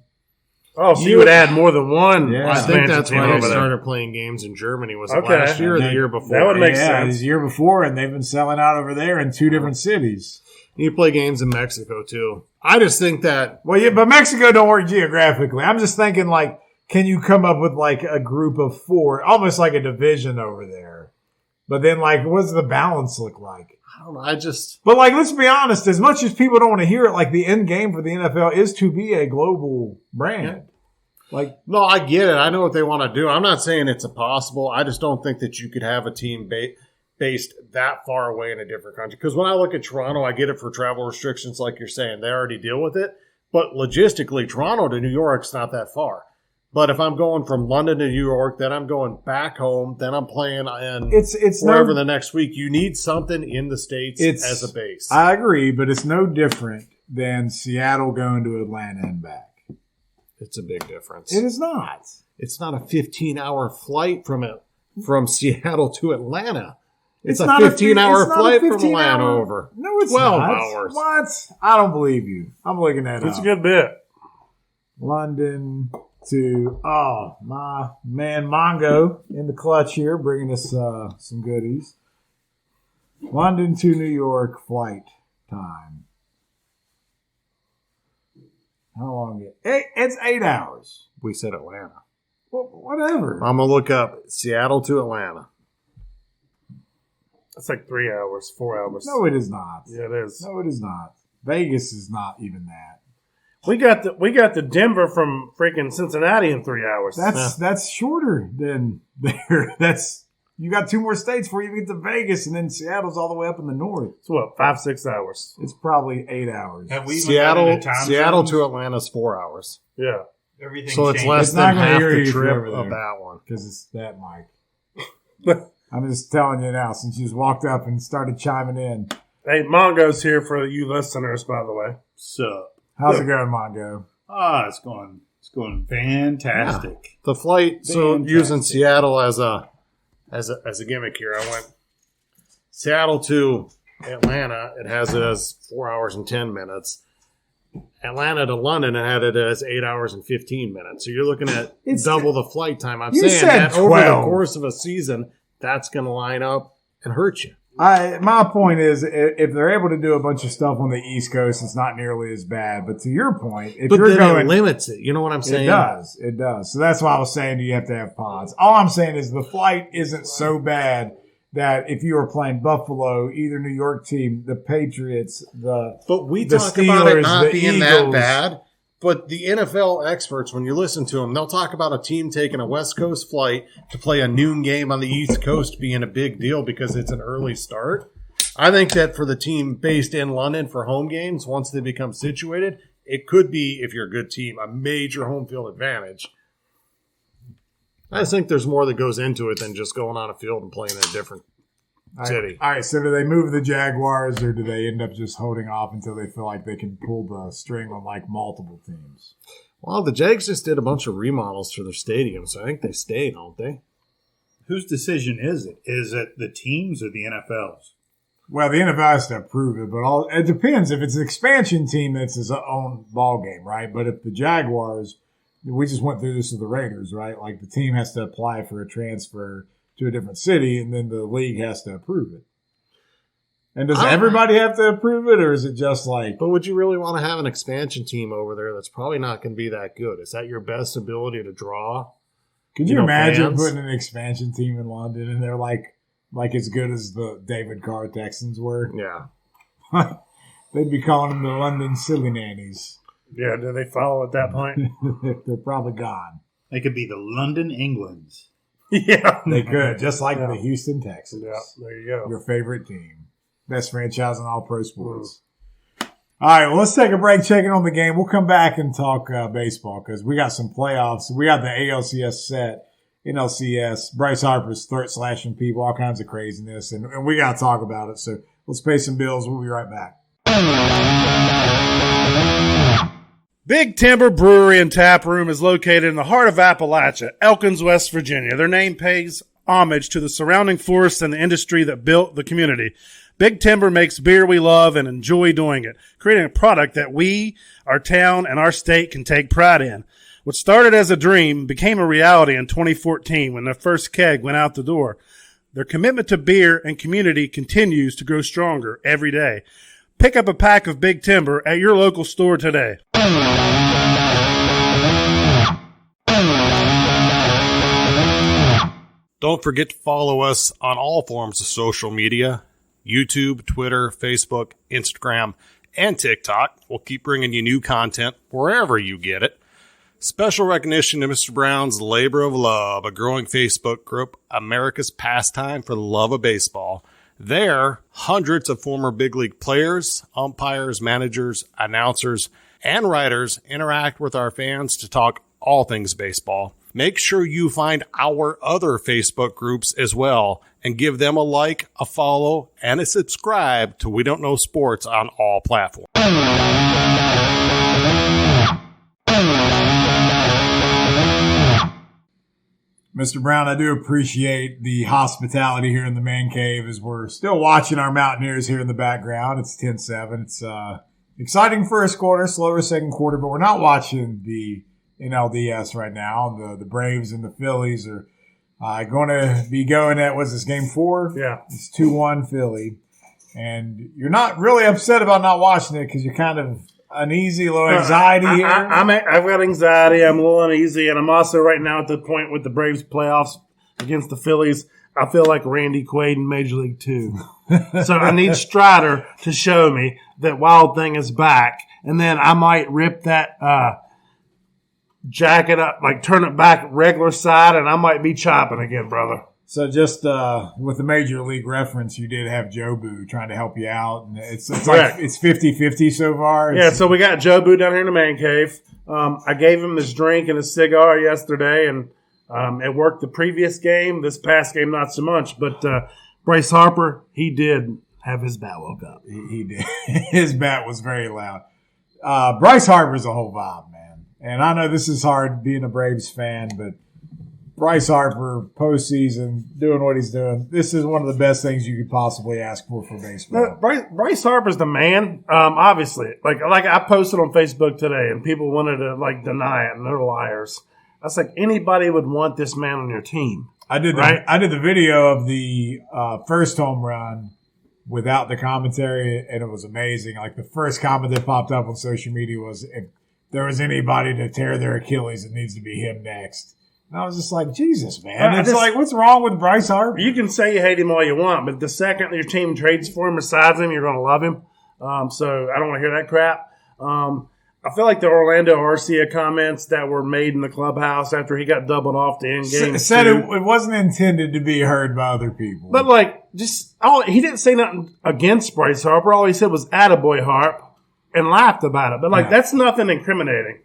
[SPEAKER 3] so you would add more than one.
[SPEAKER 1] Yeah.
[SPEAKER 2] I think
[SPEAKER 3] expansion
[SPEAKER 2] that's
[SPEAKER 3] team
[SPEAKER 2] when they
[SPEAKER 3] over there.
[SPEAKER 2] started playing games in Germany. Was it
[SPEAKER 3] Okay.
[SPEAKER 2] last year or the year before?
[SPEAKER 3] That would make
[SPEAKER 1] Yeah,
[SPEAKER 3] sense.
[SPEAKER 1] it was the year before, and they've been selling out over there in 2 different cities.
[SPEAKER 2] You play games in Mexico too. I just think that
[SPEAKER 1] Well, yeah, but Mexico don't work geographically. I'm just thinking, like, can you come up with like a group of 4, almost like a division over there? But then, like, what does the balance look like?
[SPEAKER 2] I don't know.
[SPEAKER 1] But like, let's be honest. As much as people don't want to hear it, like the end game for the NFL is to be a global brand. Like,
[SPEAKER 2] no, I get it. I know what they want to do. I'm not saying it's impossible. I just don't think that you could have a team based that far away in a different country. Because when I look at Toronto, I get it for travel restrictions, like you're saying. They already deal with it. But logistically, Toronto to New York's not that far. But if I'm going from London to New York, then I'm going back home, then I'm playing in
[SPEAKER 1] it's
[SPEAKER 2] wherever the next week. You need something in the States as a base.
[SPEAKER 1] I agree, but it's no different than Seattle going to Atlanta and back.
[SPEAKER 2] It's a big difference.
[SPEAKER 1] It is not.
[SPEAKER 2] It's not a 15-hour flight from Seattle to Atlanta. It's a
[SPEAKER 1] not
[SPEAKER 2] 15-hour flight from Atlanta over.
[SPEAKER 1] No, it's
[SPEAKER 2] 12
[SPEAKER 1] not.
[SPEAKER 2] hours.
[SPEAKER 1] What? I don't believe you. I'm looking at it.
[SPEAKER 3] It's a good bit.
[SPEAKER 1] London to, my man Mongo in the clutch here, bringing us some goodies. London to New York flight time. How long is it? It's 8 hours.
[SPEAKER 2] We said Atlanta.
[SPEAKER 1] Well, whatever.
[SPEAKER 2] I'm going to look up Seattle to Atlanta.
[SPEAKER 3] That's like 3 hours, 4 hours.
[SPEAKER 1] No, it is not.
[SPEAKER 3] Yeah, it is.
[SPEAKER 1] No, it is not. Vegas is not even that.
[SPEAKER 3] We got the Denver from freaking Cincinnati in 3 hours.
[SPEAKER 1] That's shorter than there. You got 2 more states before you get to Vegas, and then Seattle's all the way up in the north.
[SPEAKER 3] It's what, 5-6 hours?
[SPEAKER 1] It's probably 8 hours.
[SPEAKER 4] Have we
[SPEAKER 2] Seattle to Atlanta's 4 hours.
[SPEAKER 3] Yeah.
[SPEAKER 4] Everything
[SPEAKER 2] So it's
[SPEAKER 4] changed.
[SPEAKER 2] less
[SPEAKER 1] It's
[SPEAKER 2] than
[SPEAKER 1] not gonna
[SPEAKER 2] half
[SPEAKER 1] hear
[SPEAKER 2] the
[SPEAKER 1] you
[SPEAKER 2] trip
[SPEAKER 1] over there.
[SPEAKER 2] of that one.
[SPEAKER 1] Because it's that, Mike. I'm just telling you now, since you just walked up and started chiming in.
[SPEAKER 3] Hey, Mongo's here for you listeners, by the way.
[SPEAKER 4] So,
[SPEAKER 1] How's it going, Mongo?
[SPEAKER 4] it's going fantastic.
[SPEAKER 2] The flight, so
[SPEAKER 4] Fantastic.
[SPEAKER 2] using Seattle as a gimmick here, I went Seattle to Atlanta. It has it as 4 hours and 10 minutes. Atlanta to London, it had it as 8 hours and 15 minutes. So you're looking at double the flight time. I'm
[SPEAKER 1] You
[SPEAKER 2] saying
[SPEAKER 1] said
[SPEAKER 2] that over
[SPEAKER 1] 12.
[SPEAKER 2] the course of a season, that's going to line up and hurt you.
[SPEAKER 1] My point is, if they're able to do a bunch of stuff on the East Coast, it's not nearly as bad. But to your point, if
[SPEAKER 2] But
[SPEAKER 1] you're
[SPEAKER 2] then
[SPEAKER 1] going,
[SPEAKER 2] it limits it. You know what I'm saying?
[SPEAKER 1] It does. So that's why I was saying you have to have pods. All I'm saying is the flight isn't so bad that if you were playing Buffalo, either New York team, the Patriots,
[SPEAKER 2] But we
[SPEAKER 1] the
[SPEAKER 2] talk about it
[SPEAKER 1] Steelers,
[SPEAKER 2] not
[SPEAKER 1] the
[SPEAKER 2] being that
[SPEAKER 1] Eagles.
[SPEAKER 2] bad. But the NFL experts, when you listen to them, they'll talk about a team taking a West Coast flight to play a noon game on the East Coast being a big deal because it's an early start. I think that for the team based in London for home games, once they become situated, it could be, if you're a good team, a major home field advantage. I just think there's more that goes into it than just going on a field and playing in a different city.
[SPEAKER 1] All right, so do they move the Jaguars, or do they end up just holding off until they feel like they can pull the string on like multiple teams?
[SPEAKER 2] Well, the Jags just did a bunch of remodels to their stadium, so I think they stay, don't they?
[SPEAKER 4] Whose decision is it? Is it the teams or the NFL's?
[SPEAKER 1] Well, the NFL has to approve it, but it depends. If it's an expansion team, that's his own ball game, right? But if the Jaguars, we just went through this with the Raiders, right? Like the team has to apply for a transfer to a different city, and then the league has to approve it. And does everybody have to approve it, or is it just like?
[SPEAKER 2] But would you really want to have an expansion team over there that's probably not going to be that good? Is that your best ability to draw?
[SPEAKER 1] Could you imagine
[SPEAKER 2] fans?
[SPEAKER 1] putting an expansion team in London and they're like as good as the David Carr Texans were?
[SPEAKER 2] Yeah.
[SPEAKER 1] They'd be calling them the London Silly Nannies.
[SPEAKER 3] Yeah, do they follow at that point?
[SPEAKER 1] They're probably gone.
[SPEAKER 4] They could be the London Englands.
[SPEAKER 3] Yeah.
[SPEAKER 1] They could, just like the Houston Texans.
[SPEAKER 3] Yeah, there you go.
[SPEAKER 1] Your favorite team. Best franchise in all pro sports. All right, well, let's take a break, checking on the game. We'll come back and talk baseball because we got some playoffs. We got the ALCS set, NLCS. Bryce Harper's throat slashing people, all kinds of craziness, and we got to talk about it. So let's pay some bills. We'll be right back.
[SPEAKER 3] Big Timber Brewery and Tap Room is located in the heart of Appalachia, Elkins, West Virginia. Their name pays homage to the surrounding forests and the industry that built the community. Big Timber makes beer we love and enjoy doing it, creating a product that we, our town, and our state can take pride in. What started as a dream became a reality in 2014 when their first keg went out the door. Their commitment to beer and community continues to grow stronger every day. Pick up a pack of Big Timber at your local store today.
[SPEAKER 2] Don't forget to follow us on all forms of social media, YouTube, Twitter, Facebook, Instagram, and TikTok. We'll keep bringing you new content wherever you get it. Special recognition to Mr. Brown's Labor of Love, a growing Facebook group, America's Pastime for the Love of Baseball. There, hundreds of former big league players, umpires, managers, announcers, and writers interact with our fans to talk all things baseball. Make sure you find our other Facebook groups as well and give them a like, a follow, and a subscribe to We Don't Know Sports on all platforms.
[SPEAKER 1] Mr. Brown, I do appreciate the hospitality here in the man cave as we're still watching our Mountaineers here in the background. It's 10-7. It's exciting first quarter, slower second quarter, but we're not watching the NLDS right now. The Braves and the Phillies are going to be going at, what's this, game 4?
[SPEAKER 3] Yeah.
[SPEAKER 1] It's 2-1 Philly. And you're not really upset about not watching it because you're kind of uneasy, a little anxiety here.
[SPEAKER 3] I've got anxiety. I'm a little uneasy, and I'm also right now at the point with the Braves playoffs against the Phillies. I feel like Randy Quaid in Major League 2. So I need Strider to show me that Wild Thing is back, and then I might rip that jacket up, like turn it back regular side, and I might be chopping again, brother.
[SPEAKER 1] So just with the Major League reference, you did have Jobu trying to help you out. And it's like it's 50-50 so far.
[SPEAKER 3] Yeah, so we got Jobu down here in the man cave. I gave him his drink and his cigar yesterday, and it worked the previous game. This past game, not so much. But Bryce Harper, he did have his bat woke up.
[SPEAKER 1] He did. His bat was very loud. Bryce Harper's a whole vibe, man. And I know this is hard being a Braves fan, but Bryce Harper, postseason, doing what he's doing. This is one of the best things you could possibly ask for baseball.
[SPEAKER 3] Bryce Harper's the man, obviously. Like I posted on Facebook today, and people wanted to, deny it, and they're liars. I was like, anybody would want this man on your team.
[SPEAKER 1] I did the video of the first home run without the commentary, and it was amazing. Like, the first comment that popped up on social media was, if there was anybody to tear their Achilles, it needs to be him next. And I was just like, Jesus, man. It's like, what's wrong with Bryce Harper?
[SPEAKER 3] You can say you hate him all you want, but the second your team trades for him or signs him, you're going to love him. So I don't want to hear that crap. I feel like the Orlando Arcia comments that were made in the clubhouse after he got doubled off the end game
[SPEAKER 1] said it wasn't intended to be heard by other people.
[SPEAKER 3] But, he didn't say nothing against Bryce Harper. All he said was, attaboy, Harp, and laughed about it. But, that's nothing incriminating.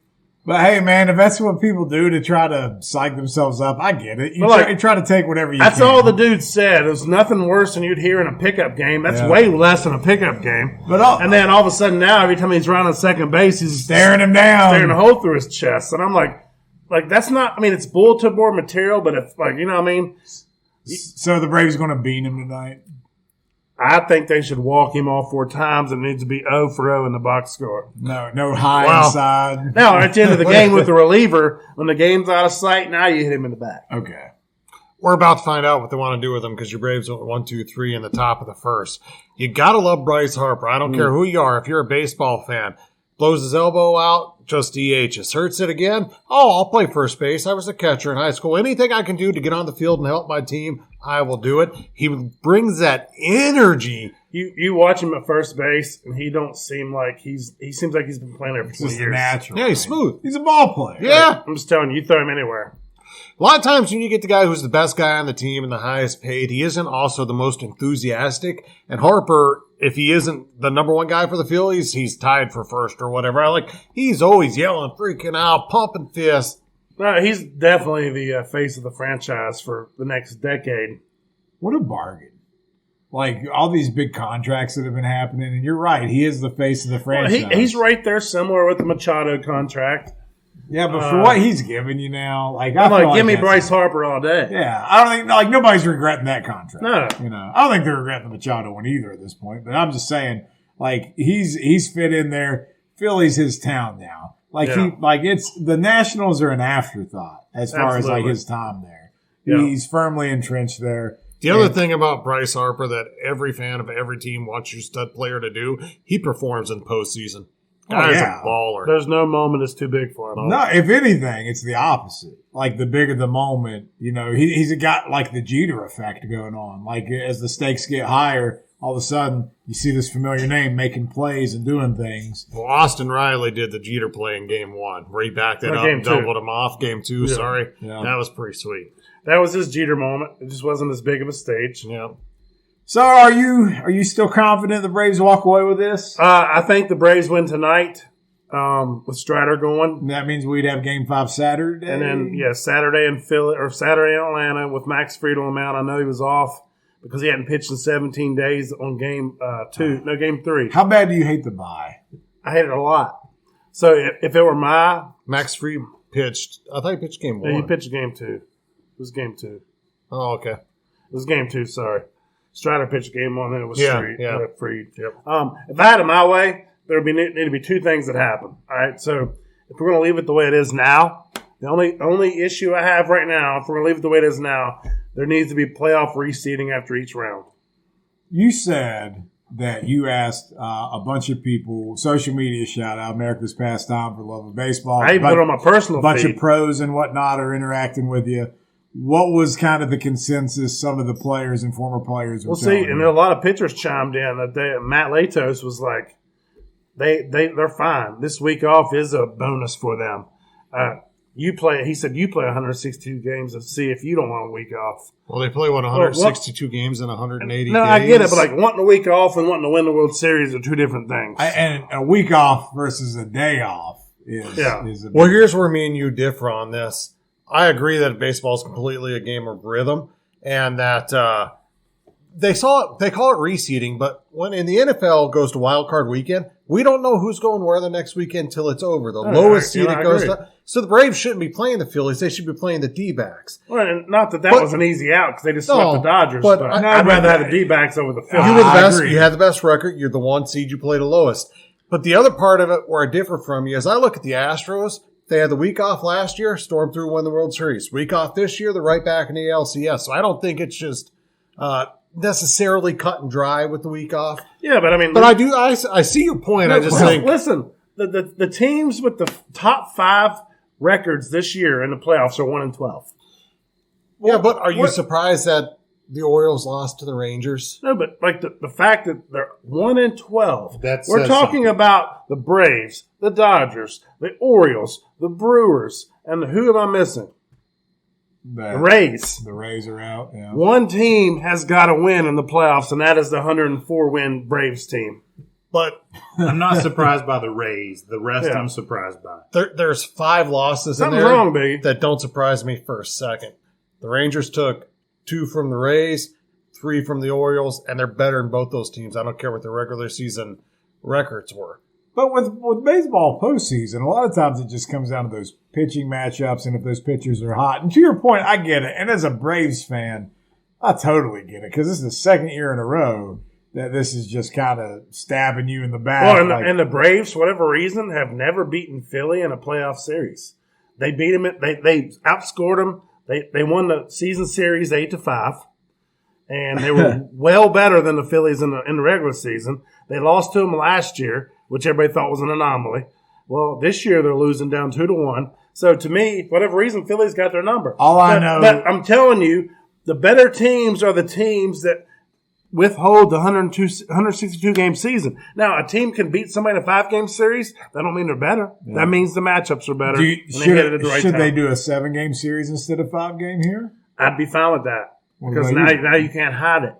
[SPEAKER 1] But, hey, man, if that's what people do to try to psych themselves up, I get it. You try to take whatever you can.
[SPEAKER 3] That's all the dude said. It was nothing worse than you'd hear in a pickup game. That's way less than a pickup game. And then all of a sudden now, every time he's running second base, he's
[SPEAKER 1] staring him down.
[SPEAKER 3] Staring a hole through his chest. And I'm like, that's not – it's bulletin board material, but it's you know what I mean?
[SPEAKER 1] So the Braves going to beat him tonight?
[SPEAKER 3] I think they should walk him all 4 times and it needs to be 0 for 0 in the box score.
[SPEAKER 1] No high inside.
[SPEAKER 3] Now, at the end of the game with the reliever, when the game's out of sight, now you hit him in the back.
[SPEAKER 1] Okay.
[SPEAKER 2] We're about to find out what they want to do with him because your Braves went 1, 2, 3 in the top of the first. You got to love Bryce Harper. I don't care who you are. If you're a baseball fan, blows his elbow out, just DHs. Hurts it again? Oh, I'll play first base. I was a catcher in high school. Anything I can do to get on the field and help my team, I will do it. He brings that energy.
[SPEAKER 3] You watch him at first base, and he don't seem like he seems like he's been playing there for 20 years.
[SPEAKER 1] Natural.
[SPEAKER 2] Yeah, he's smooth.
[SPEAKER 1] He's a ball player.
[SPEAKER 2] Yeah.
[SPEAKER 3] I'm just telling you, throw him anywhere.
[SPEAKER 2] A lot of times when you get the guy who's the best guy on the team and the highest paid, he isn't also the most enthusiastic. And Harper, if he isn't the number one guy for the Phillies, he's tied for first or whatever. He's always yelling, freaking out, pumping fists.
[SPEAKER 3] No, he's definitely the face of the franchise for the next decade.
[SPEAKER 1] What a bargain. All these big contracts that have been happening, and you're right, he is the face of the franchise.
[SPEAKER 3] Well, he's right there somewhere with the Machado contract.
[SPEAKER 1] Yeah, but for what he's giving you now,
[SPEAKER 3] give me Bryce Harper all day.
[SPEAKER 1] Yeah, I don't think nobody's regretting that contract.
[SPEAKER 3] No,
[SPEAKER 1] I don't think they're regretting the Machado one either at this point. But I'm just saying, he's fit in there. Philly's his town now. It's the Nationals are an afterthought as far as his time there. Yeah. He's firmly entrenched there.
[SPEAKER 2] The other thing about Bryce Harper that every fan of every team wants your stud player to do, he performs in postseason. Guy's a baller.
[SPEAKER 3] There's no moment that's too big for him.
[SPEAKER 1] No, if anything, it's the opposite. The bigger the moment, he's got the Jeter effect going on. As the stakes get higher, all of a sudden you see this familiar name making plays and doing things.
[SPEAKER 2] Well, Austin Riley did the Jeter play in game 1, where he backed it up and doubled him off. Game 2, sorry. Yeah. That was pretty sweet.
[SPEAKER 3] That was his Jeter moment. It just wasn't as big of a stage.
[SPEAKER 2] Yeah.
[SPEAKER 1] So are you still confident the Braves walk away with this?
[SPEAKER 3] I think the Braves win tonight with Strider going.
[SPEAKER 1] And that means we'd have Game 5 Saturday.
[SPEAKER 3] And then, Saturday in Philly or Saturday in Atlanta with Max Friedel out. I know he was off because he hadn't pitched in 17 days on Game 3.
[SPEAKER 1] How bad do you hate the bye?
[SPEAKER 3] I hate it a lot. So if it were
[SPEAKER 2] Max Fried pitched. I thought he pitched Game 1.
[SPEAKER 3] He pitched Game 2. It was Game 2.
[SPEAKER 2] Oh, okay.
[SPEAKER 3] It was Game 2, sorry. Strider pitched Game 1, then it was Fried.
[SPEAKER 2] Yep.
[SPEAKER 3] If I had it my way, there would need to be two things that happen. All right, so if we're going to leave it the way it is now, the only issue I have right now, if we're going to leave it the way it is now, there needs to be playoff reseeding after each round.
[SPEAKER 1] You said that you asked a bunch of people, social media shout out, America's Pastime for Love of Baseball.
[SPEAKER 3] I even put it on my personal feed.
[SPEAKER 1] A bunch of pros and whatnot are interacting with you. What was kind of the consensus some of the players and former players were telling you?
[SPEAKER 3] And a lot of pitchers chimed in that Matt Latos was like, they're fine. This week off is a bonus for them. He said you play 162 games and see if you don't want a week off.
[SPEAKER 2] Well, they play 162 games in 180 days.
[SPEAKER 3] No, I get it, but like wanting a week off and wanting to win the World Series are two different things.
[SPEAKER 1] And a week off versus a day off is a
[SPEAKER 2] well, here's where me and you differ on this. I agree that baseball is completely a game of rhythm, and that they call it reseeding. But when in the NFL goes to wild card weekend, we don't know who's going where the next weekend till it's over. The lowest seeded goes to. So the Braves shouldn't be playing the Phillies; they should be playing the D-backs.
[SPEAKER 3] Well, and not that was an easy out because they just swept the Dodgers. But I'd rather have the D-backs over the Phillies.
[SPEAKER 2] You were the best. You had the best record. You're the one seed. You play the lowest. But the other part of it, where I differ from you, is I look at the Astros. They had the week off last year, stormed through, won the World Series. Week off this year, they're right back in the LCS. So I don't think it's just necessarily cut and dry with the week off.
[SPEAKER 3] Yeah, but I mean,
[SPEAKER 2] I see your point. I just think,
[SPEAKER 3] listen, the teams with the top 5 records this year in the playoffs are 1-12.
[SPEAKER 2] Yeah, but are you surprised that the Orioles lost to the Rangers?
[SPEAKER 3] No, but like the fact that they're 1-12.
[SPEAKER 4] We're
[SPEAKER 3] talking about the Braves, the Dodgers, the Orioles, the Brewers, and who am I missing? The Rays.
[SPEAKER 1] The Rays are out. Yeah.
[SPEAKER 3] One team has got to win in the playoffs, and that is the 104-win Braves team.
[SPEAKER 2] But
[SPEAKER 4] I'm not surprised by the Rays. The rest I'm surprised by.
[SPEAKER 2] There's 5 losses in there
[SPEAKER 3] wrong, baby.
[SPEAKER 2] that don't surprise me for a second. The Rangers took 2 from the Rays, 3 from the Orioles, and they're better than both those teams. I don't care what their regular season records were.
[SPEAKER 1] But with baseball postseason, a lot of times it just comes down to those pitching matchups and if those pitchers are hot. And to your point, I get it. And as a Braves fan, I totally get it because this is the second year in a row that this is just kind of stabbing you in the back.
[SPEAKER 3] Well, and the Braves, for whatever reason, have never beaten Philly in a playoff series. They beat them. They outscored them. They won the season series 8-5. And they were well better than the Phillies in the regular season. They lost to them last year, which everybody thought was an anomaly. Well, this year they're losing down 2-1. So to me, for whatever reason, Philly's got their number.
[SPEAKER 1] I know.
[SPEAKER 3] But I'm telling you, the better teams are the teams that withhold the 162 game season. Now, a team can beat somebody in a 5-game series. That don't mean they're better. Yeah. That means the matchups are better.
[SPEAKER 1] Should they do a 7-game series instead of 5-game here?
[SPEAKER 3] I'd be fine with that. Because now you can't hide it.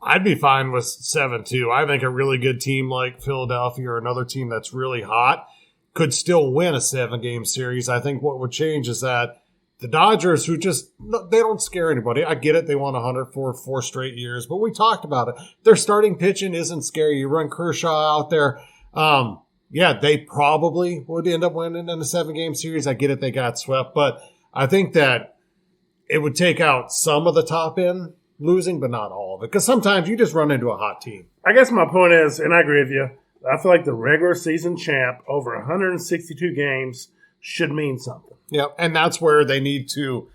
[SPEAKER 2] I'd be fine with 7 too. I think a really good team like Philadelphia or another team that's really hot could still win a 7-game series. I think what would change is that the Dodgers, who they don't scare anybody. I get it. They won 100 for 4 straight years, but we talked about it. Their starting pitching isn't scary. You run Kershaw out there. They probably would end up winning in a 7-game series. I get it. They got swept, but I think that it would take out some of the top end losing, but not all of it. Because sometimes you just run into a hot team.
[SPEAKER 3] I guess my point is, and I agree with you, I feel like the regular season champ over 162 games should mean something.
[SPEAKER 2] Yeah, and that's where they need to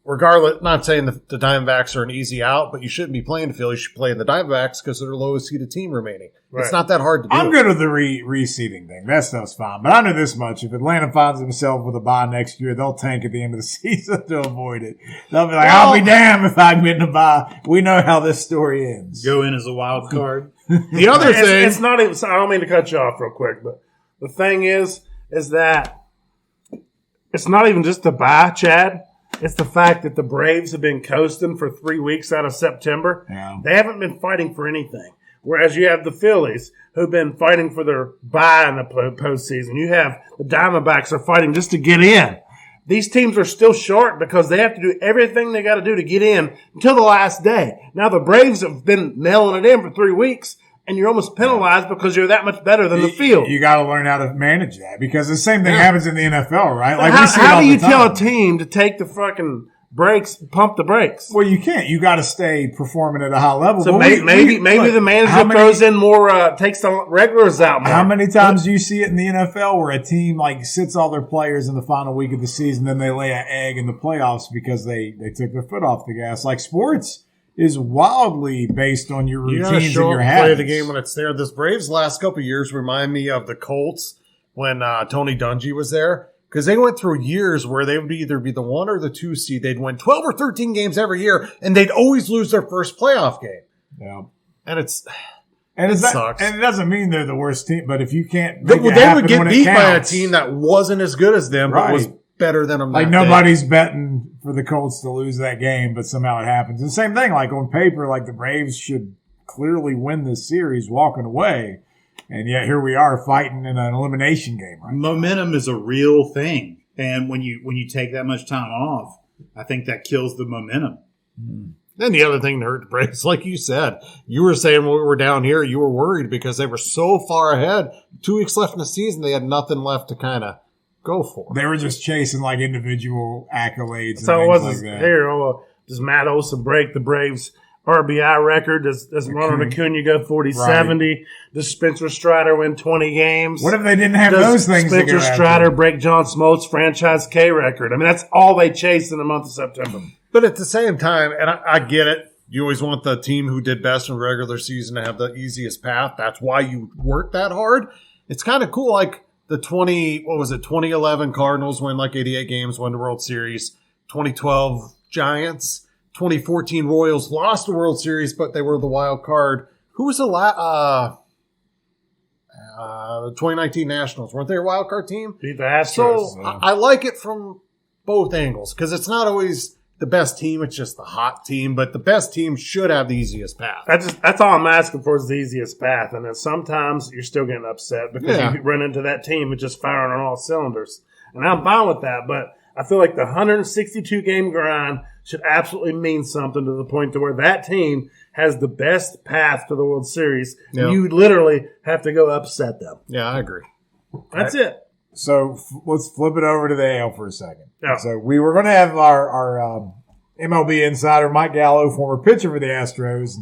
[SPEAKER 2] regardless, not saying the Diamondbacks are an easy out, but you shouldn't be playing the Phillies. You should play the Diamondbacks because they're the lowest seeded team remaining. Right. It's not that hard to do.
[SPEAKER 1] I'm good with the reseeding thing. That stuff's fine. But I know this much. If Atlanta finds themselves with a bye next year, they'll tank at the end of the season to avoid it. They'll be like, I'll be damned if I get in a bye. We know how this story ends.
[SPEAKER 4] Go in as a wild card.
[SPEAKER 2] The other thing.
[SPEAKER 3] It's not even, I don't mean to cut you off real quick, but the thing is that it's not even just the bye, Chad. It's the fact that the Braves have been coasting for 3 weeks out of September.
[SPEAKER 1] Yeah.
[SPEAKER 3] They haven't been fighting for anything. Whereas you have the Phillies who've been fighting for their bye in the postseason. You have the Diamondbacks are fighting just to get in. These teams are still short because they have to do everything they got to do to get in until the last day. Now the Braves have been nailing it in for 3 weeks, and you're almost penalized because you're that much better than the field.
[SPEAKER 1] You got to learn how to manage that because the same thing happens in the NFL, right? Like we see
[SPEAKER 3] how do you
[SPEAKER 1] time.
[SPEAKER 3] tell a team to take the fucking brakes, pump the brakes?
[SPEAKER 1] Well, you can't. You got to stay performing at a high level.
[SPEAKER 3] So maybe the manager throws in more, takes the regulars out more.
[SPEAKER 1] How many times do you see it in the NFL where a team like sits all their players in the final week of the season, then they lay an egg in the playoffs because they took their foot off the gas? Like sports is wildly based on your routines and your habits.
[SPEAKER 2] Play the game when it's there. This Braves last couple of years remind me of the Colts when Tony Dungy was there. Because they went through years where they would either be the 1 or the 2 seed. They'd win 12 or 13 games every year, and they'd always lose their first playoff game.
[SPEAKER 1] Yeah.
[SPEAKER 2] And it
[SPEAKER 1] sucks. And it doesn't mean they're the worst team, but if you can't
[SPEAKER 2] they would get beat by a team that wasn't as good as them, but was better than them.
[SPEAKER 1] Like nobody's betting for the Colts to lose that game, but somehow it happens. And same thing, like on paper, like the Braves should clearly win this series walking away. And yet here we are fighting in an elimination game. Right?
[SPEAKER 4] Momentum is a real thing. And when you take that much time off, I think that kills the momentum.
[SPEAKER 2] Then the other thing that hurt the Braves, like you said, you were saying when we were down here, you were worried because they were so far ahead. 2 weeks left in the season, they had nothing left to kind of go for.
[SPEAKER 1] They were just chasing like individual accolades.
[SPEAKER 3] So
[SPEAKER 1] and
[SPEAKER 3] it wasn't
[SPEAKER 1] like that.
[SPEAKER 3] here. Does Matt Olson break the Braves' RBI record? Does Ronald Acuna go 40-70?
[SPEAKER 1] Right.
[SPEAKER 3] Does Spencer Strider win 20 games?
[SPEAKER 1] What if they didn't have those things?
[SPEAKER 3] Does Spencer Strider break John Smoltz' franchise K record? I mean, that's all they chased in the month of September.
[SPEAKER 2] But at the same time, and I get it, you always want the team who did best in the regular season to have the easiest path. That's why you work that hard. It's kind of cool, like the 2011 Cardinals win like 88 games, won the World Series. 2012 Giants. 2014 Royals lost the World Series, but they were the wild card. Who was the 2019 Nationals? Weren't they a wild card team?
[SPEAKER 3] Beat the Astros.
[SPEAKER 2] So I like it from both angles because it's not always the best team. It's just the hot team, but the best team should have the easiest path.
[SPEAKER 3] That's all I'm asking for is the easiest path. And then sometimes you're still getting upset because you run into that team and just firing on all cylinders. And I'm fine with that, but I feel like the 162-game grind should absolutely mean something to the point to where that team has the best path to the World Series. Yep. You literally have to go upset them.
[SPEAKER 2] Yeah, I agree.
[SPEAKER 3] That's it.
[SPEAKER 1] So let's flip it over to the AL for a second.
[SPEAKER 3] Yeah.
[SPEAKER 1] So we were going to have our MLB insider, Mike Gallo, former pitcher for the Astros.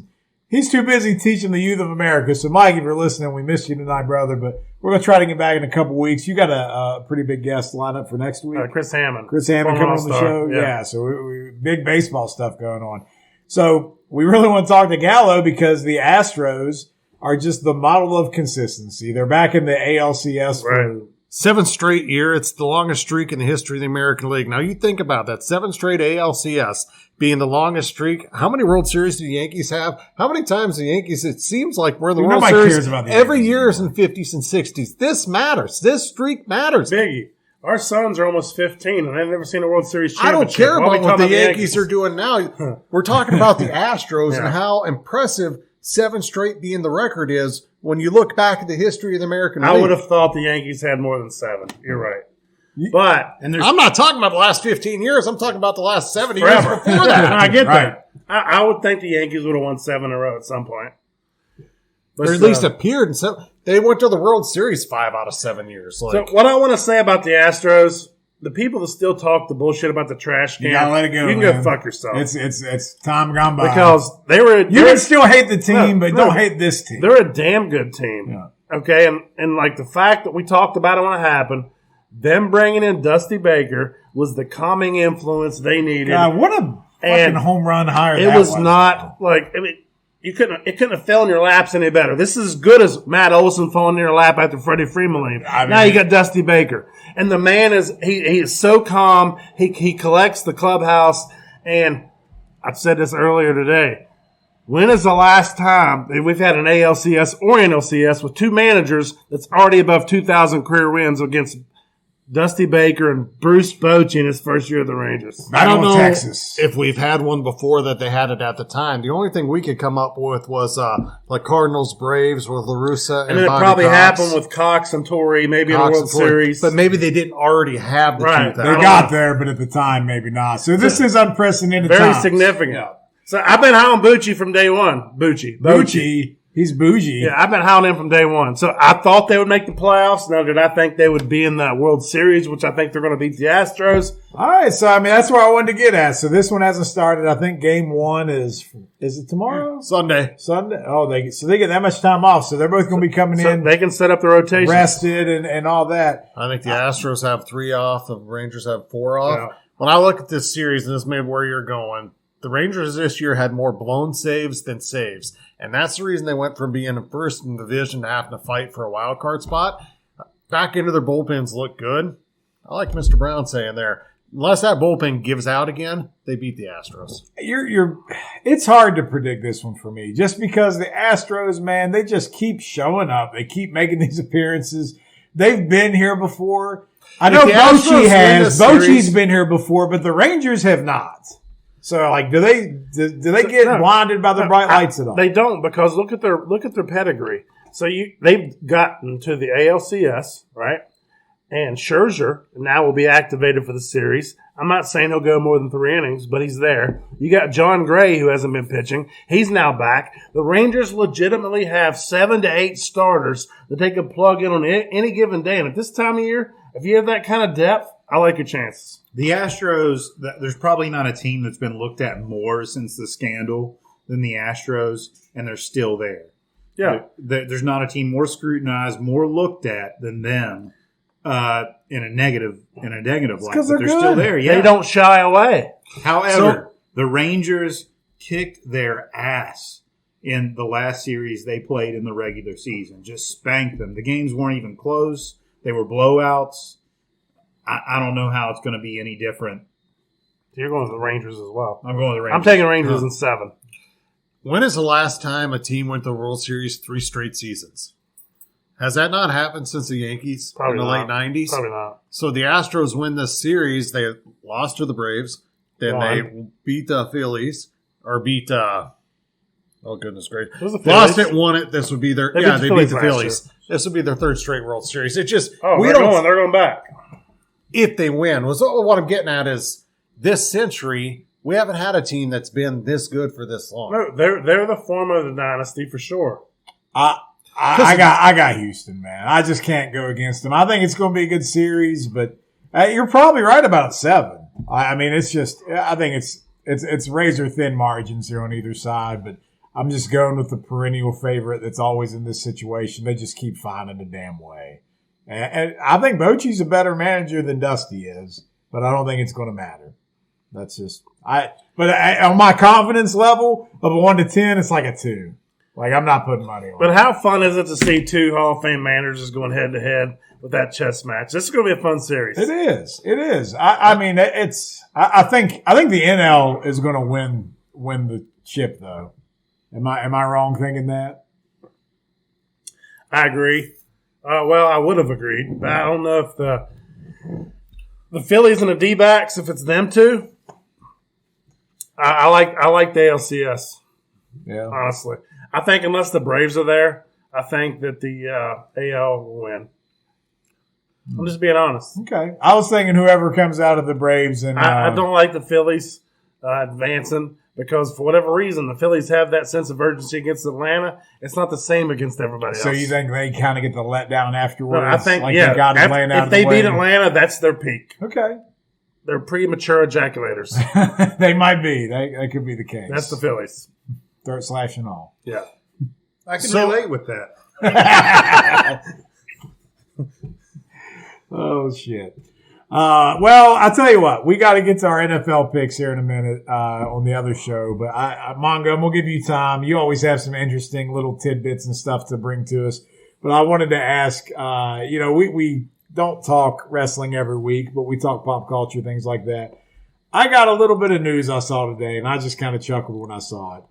[SPEAKER 1] He's too busy teaching the youth of America. So, Mike, if you're listening, we missed you tonight, brother. But we're going to try to get back in a couple weeks. You got a pretty big guest lined up for next week.
[SPEAKER 3] Chris Hammond.
[SPEAKER 1] Chris Hammond coming on the show. Yeah, so we big baseball stuff going on. So we really want to talk to Gallo because the Astros are just the model of consistency. They're back in the ALCS for
[SPEAKER 2] 7th straight year. It's the longest streak in the history of the American League. Now, you think about that. 7 straight ALCS being the longest streak. How many World Series do the Yankees have? How many times the Yankees, it seems like we're in the World Series every year is in 50s and 60s. This matters. This streak matters.
[SPEAKER 3] Biggie. Our sons are almost 15, and they've never seen a World Series championship.
[SPEAKER 2] I don't care about what the Yankees are doing now. We're talking about the Astros and how impressive 7 straight being the record is when you look back at the history of the American League.
[SPEAKER 3] I would have thought the Yankees had more than 7. You're right. But
[SPEAKER 2] I'm not talking about the last 15 years. I'm talking about the last 70 years before that.
[SPEAKER 3] I get that. I would think the Yankees would have won 7 in a row at some point.
[SPEAKER 2] But or at least appeared in 7. They went to the World Series 5 out of 7 years.
[SPEAKER 3] So what I want to say about the Astros, the people that still talk the bullshit about the trash can,
[SPEAKER 1] you gotta let it go.
[SPEAKER 3] You can go fuck yourself.
[SPEAKER 1] It's time gone by.
[SPEAKER 3] Because they were.
[SPEAKER 1] You can still hate the team, but don't hate this team.
[SPEAKER 3] They're a damn good team.
[SPEAKER 1] Yeah.
[SPEAKER 3] Okay, and like the fact that we talked about it when it happened, them bringing in Dusty Baker was the calming influence they needed.
[SPEAKER 1] God, what a fucking home run hire
[SPEAKER 3] it
[SPEAKER 1] that
[SPEAKER 3] was not like, I mean, it couldn't have fell in your laps any better. This is as good as Matt Olson falling in your lap after Freddie Freeman leave. Now you got Dusty Baker. And the man is, he is so calm. He collects the clubhouse. And I've said this earlier today. When is the last time that we've had an ALCS or NLCS with two managers that's already above 2,000 career wins against Dusty Baker and Bruce Bochy in his first year of the Rangers?
[SPEAKER 2] I don't know
[SPEAKER 1] Texas.
[SPEAKER 2] if we've had one before that they had it at the time. The only thing we could come up with was like Cardinals Braves with La Russa and
[SPEAKER 3] then it
[SPEAKER 2] Bobby
[SPEAKER 3] probably
[SPEAKER 2] Cox.
[SPEAKER 3] happened with Cox and Torrey, maybe
[SPEAKER 2] Cox
[SPEAKER 3] in the
[SPEAKER 2] and
[SPEAKER 3] World
[SPEAKER 2] Torrey.
[SPEAKER 3] Series.
[SPEAKER 2] But maybe they didn't already have the
[SPEAKER 3] Right.
[SPEAKER 2] 2,000.
[SPEAKER 1] They got there, but at the time, maybe not. So this is unprecedented
[SPEAKER 3] Very
[SPEAKER 1] times.
[SPEAKER 3] significant.
[SPEAKER 1] Yeah.
[SPEAKER 3] So I've been high on Bucci from day one.
[SPEAKER 1] Bucci. He's bougie.
[SPEAKER 3] Yeah, I've been high on him from day one. So I thought they would make the playoffs. Now, did I think they would be in the World Series, which I think they're going to beat the Astros?
[SPEAKER 1] All right. So, I mean, that's where I wanted to get at. So this one hasn't started. I think game one is it tomorrow?
[SPEAKER 2] Sunday.
[SPEAKER 1] Sunday? Oh, they get that much time off. So they're both going to be coming
[SPEAKER 3] So
[SPEAKER 1] in
[SPEAKER 3] they can set up the rotation.
[SPEAKER 1] rested and all that.
[SPEAKER 2] I think the Astros have 3 off. The Rangers have 4 off.
[SPEAKER 3] Yeah.
[SPEAKER 2] When I look at this series, and this may be where you're going, the Rangers this year had more blown saves than saves. And that's the reason they went from being first in the division to having to fight for a wild card spot. Back into their bullpens look good. I like Mr. Brown saying there, unless that bullpen gives out again, they beat the Astros.
[SPEAKER 1] It's hard to predict this one for me, just because the Astros, man, they just keep showing up. They keep making these appearances. They've been here before. I know Bochy has. Bochy's been here before, but the Rangers have not. So, like, do they get blinded by the bright lights at all?
[SPEAKER 3] They don't, because look at their pedigree. So they've gotten to the ALCS, right? And Scherzer now will be activated for the series. I'm not saying he'll go more than 3 innings, but he's there. You got John Gray, who hasn't been pitching. He's now back. The Rangers legitimately have 7 to 8 starters that they can plug in on any given day. And at this time of year, if you have that kind of depth, I like your chances.
[SPEAKER 4] The Astros, there's probably not a team that's been looked at more since the scandal than the Astros, and they're still there.
[SPEAKER 3] Yeah.
[SPEAKER 4] There's not a team more scrutinized, more looked at than them in a negative light. But they're still there. Yeah.
[SPEAKER 3] They don't shy away.
[SPEAKER 4] However, the Rangers kicked their ass in the last series they played in the regular season. Just spanked them. The games weren't even close. They were blowouts. I don't know how it's going to be any different.
[SPEAKER 3] You're going to the Rangers as well.
[SPEAKER 4] I'm going to the Rangers.
[SPEAKER 3] I'm taking Rangers in 7.
[SPEAKER 2] When is the last time a team went to the World Series 3 straight seasons? Has that not happened since the Yankees in the late 90s?
[SPEAKER 3] Probably not.
[SPEAKER 2] So the Astros win this series. They lost to the Braves. Then they beat the Phillies. Or beat, oh goodness gracious. Lost it, won it. This would be their, they beat the Phillies. This would be their 3rd straight World Series. It just,
[SPEAKER 3] they're going back.
[SPEAKER 2] If they win. What I'm getting at is this century, we haven't had a team that's been this good for this long.
[SPEAKER 3] No, they're the form of the dynasty for sure.
[SPEAKER 1] I got Houston, man. I just can't go against them. I think it's going to be a good series, but you're probably right about 7. I mean, it's just, I think it's razor thin margins here on either side, but I'm just going with the perennial favorite that's always in this situation. They just keep finding the damn way. And I think Bochy's a better manager than Dusty is, but I don't think it's going to matter. That's just on my confidence level of a 1 to 10, it's like a 2. Like, I'm not putting money on.
[SPEAKER 3] But how fun is it to see 2 Hall of Fame managers going head to head with that chess match? This is going to be a fun series.
[SPEAKER 1] It is. I mean, it's. I think the NL is going to win the chip, though. Am I wrong thinking that?
[SPEAKER 3] I agree. Well, I would have agreed, but I don't know if the Phillies and the D-backs, if it's them two. I like the ALCS.
[SPEAKER 1] Yeah,
[SPEAKER 3] honestly, I think unless the Braves are there, I think that the AL will win. I'm just being honest.
[SPEAKER 1] Okay, I was thinking whoever comes out of the Braves, and
[SPEAKER 3] I don't like the Phillies advancing. Because for whatever reason, the Phillies have that sense of urgency against Atlanta. It's not the same against everybody else.
[SPEAKER 1] So you think they kind of get the letdown afterwards?
[SPEAKER 3] No, I think,
[SPEAKER 1] like
[SPEAKER 3] yeah.
[SPEAKER 1] They got Atlanta out
[SPEAKER 3] if
[SPEAKER 1] of the
[SPEAKER 3] they
[SPEAKER 1] way?
[SPEAKER 3] beat Atlanta, that's their peak.
[SPEAKER 1] Okay.
[SPEAKER 3] They're premature ejaculators.
[SPEAKER 1] They might be. That could be the case.
[SPEAKER 3] That's the Phillies.
[SPEAKER 1] Throat slash and all.
[SPEAKER 3] Yeah.
[SPEAKER 4] I can relate with that.
[SPEAKER 1] Oh, shit. Well, I'll tell you what. We got to get to our NFL picks here in a minute on the other show. But, Mongo, I'm going to give you time. You always have some interesting little tidbits and stuff to bring to us. But I wanted to ask, we don't talk wrestling every week, but we talk pop culture, things like that. I got a little bit of news I saw today, and I just kind of chuckled when I saw it.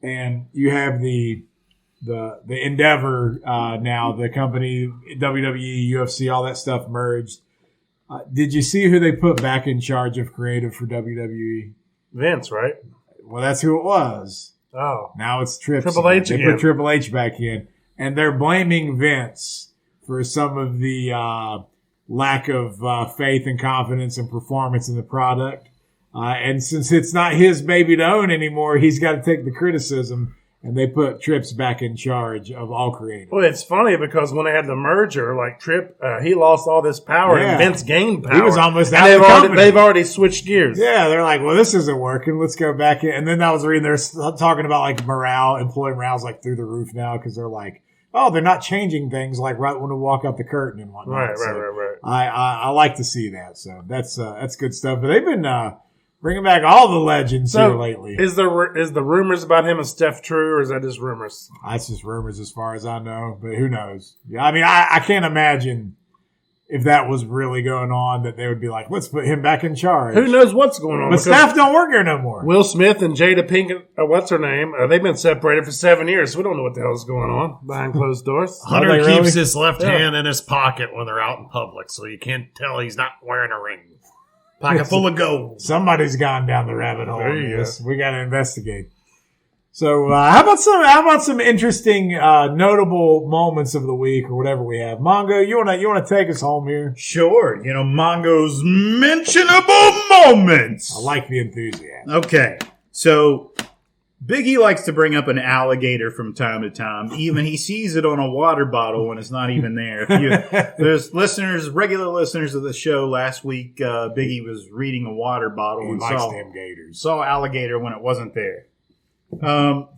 [SPEAKER 1] And you have the Endeavor now, the company, WWE, UFC, all that stuff merged. Did you see who they put back in charge of creative for WWE?
[SPEAKER 3] Vince, right?
[SPEAKER 1] Well, that's who it was.
[SPEAKER 3] Oh.
[SPEAKER 1] Now it's
[SPEAKER 3] Triple H
[SPEAKER 1] They
[SPEAKER 3] again.
[SPEAKER 1] put Triple H back in. And they're blaming Vince for some of the lack of faith and confidence and performance in the product. And since it's not his baby to own anymore, he's got to take the criticism. And they put Trips back in charge of all creative.
[SPEAKER 3] Well, it's funny because when they had the merger, like Tripp, he lost all this power
[SPEAKER 1] Yeah.
[SPEAKER 3] and Vince gained power.
[SPEAKER 1] He was almost
[SPEAKER 3] and
[SPEAKER 1] out of the company.
[SPEAKER 3] they've already switched gears.
[SPEAKER 1] Yeah, they're like, well, this isn't working. Let's go back in. And then I was reading, they're talking about like employee morale's like through the roof now because they're like, oh, they're not changing things like right when we walk up the curtain and whatnot.
[SPEAKER 3] Right.
[SPEAKER 1] I like to see that. So that's good stuff. But they've been bringing back all the legends here lately.
[SPEAKER 3] Is the rumors about him and Steph true, or is that just rumors?
[SPEAKER 1] That's just rumors as far as I know, but who knows? Yeah, I mean, I can't imagine if that was really going on that they would be like, let's put him back in charge.
[SPEAKER 3] Who knows what's going on?
[SPEAKER 1] But staff don't work here no more.
[SPEAKER 3] Will Smith and Jada Pinkett, what's her name? They've been separated for 7 years. So we don't know what the hell is going on behind closed doors.
[SPEAKER 2] Hunter
[SPEAKER 1] Are they
[SPEAKER 2] keeps
[SPEAKER 1] really?
[SPEAKER 2] his left hand in his pocket when they're out in public, so you can't tell he's not wearing a ring. Pocket full of gold.
[SPEAKER 1] Somebody's gone down the rabbit hole
[SPEAKER 3] There
[SPEAKER 1] in
[SPEAKER 3] you
[SPEAKER 1] this. We got to investigate. So, how about some interesting, notable moments of the week or whatever we have? Mongo, you want to take us home here?
[SPEAKER 4] Sure. Mongo's mentionable moments.
[SPEAKER 1] I like the enthusiasm.
[SPEAKER 4] Okay. So Big E likes to bring up an alligator from time to time. Even he sees it on a water bottle when it's not even there. There's regular listeners of the show last week, Big E was reading a water bottle
[SPEAKER 1] He
[SPEAKER 4] and
[SPEAKER 1] likes them gators.
[SPEAKER 4] saw alligator when it wasn't there.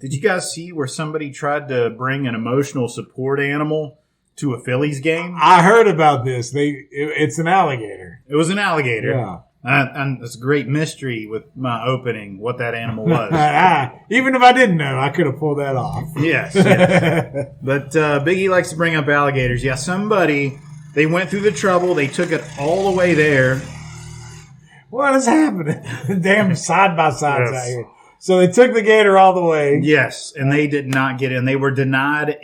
[SPEAKER 4] Did you guys see where somebody tried to bring an emotional support animal to a Phillies game?
[SPEAKER 1] I heard about this. It's an alligator.
[SPEAKER 4] It was an alligator.
[SPEAKER 1] Yeah.
[SPEAKER 4] And it's a great mystery with my opening what that animal was.
[SPEAKER 1] Even if I didn't know, I could have pulled that off.
[SPEAKER 4] Yes. But Big E likes to bring up alligators. Yeah, they went through the trouble. They took it all the way there.
[SPEAKER 1] What is happening? Damn side-by-sides
[SPEAKER 3] Yes.
[SPEAKER 1] out here. So they took the gator all the way.
[SPEAKER 4] Yes, and they did not get in. They were denied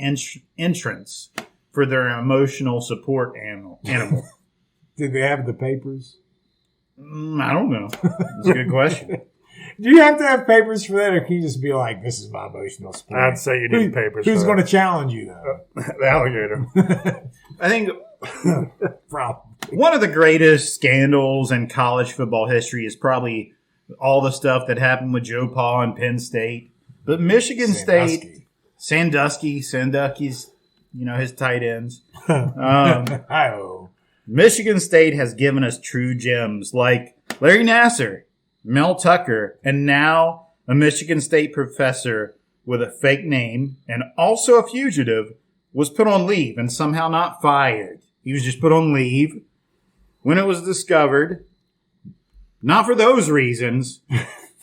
[SPEAKER 4] entrance for their emotional support animal.
[SPEAKER 1] Did they have the papers?
[SPEAKER 4] I don't know. That's a good question.
[SPEAKER 1] Do you have to have papers for that, or can you just be like, this is my emotional support?
[SPEAKER 3] I'd say you need papers.
[SPEAKER 1] Who's
[SPEAKER 3] for
[SPEAKER 1] going to
[SPEAKER 3] that.
[SPEAKER 1] challenge you, though?
[SPEAKER 3] The alligator?
[SPEAKER 4] I think
[SPEAKER 1] Probably.
[SPEAKER 4] one of the greatest scandals in college football history is probably all the stuff that happened with Joe Pa and Penn State. But Michigan State, Sandusky's, his tight ends.
[SPEAKER 1] Hi-oh.
[SPEAKER 4] Michigan State has given us true gems like Larry Nasser, Mel Tucker, and now a Michigan State professor with a fake name and also a fugitive was put on leave and somehow not fired. He was just put on leave when it was discovered, not for those reasons,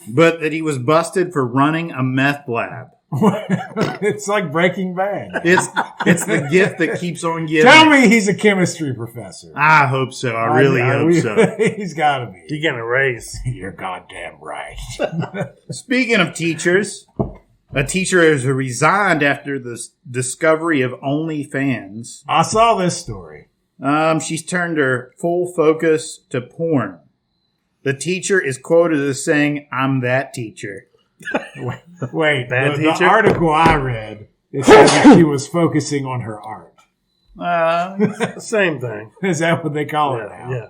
[SPEAKER 4] but that he was busted for running a meth lab.
[SPEAKER 1] It's like Breaking Bad.
[SPEAKER 4] It's the gift that keeps on giving.
[SPEAKER 1] Tell me he's a chemistry professor.
[SPEAKER 4] I hope so. I really hope so.
[SPEAKER 1] He's got to be.
[SPEAKER 3] You're getting a raise.
[SPEAKER 1] You're goddamn right.
[SPEAKER 4] Speaking of teachers, a teacher has resigned after the discovery of OnlyFans.
[SPEAKER 1] I saw this story.
[SPEAKER 4] She's turned her full focus to porn. The teacher is quoted as saying, "I'm that teacher."
[SPEAKER 1] Wait,
[SPEAKER 3] Bad
[SPEAKER 1] the
[SPEAKER 3] teacher?
[SPEAKER 1] article I read, it said that she was focusing on her art.
[SPEAKER 3] Same thing.
[SPEAKER 1] Is that what they call it now?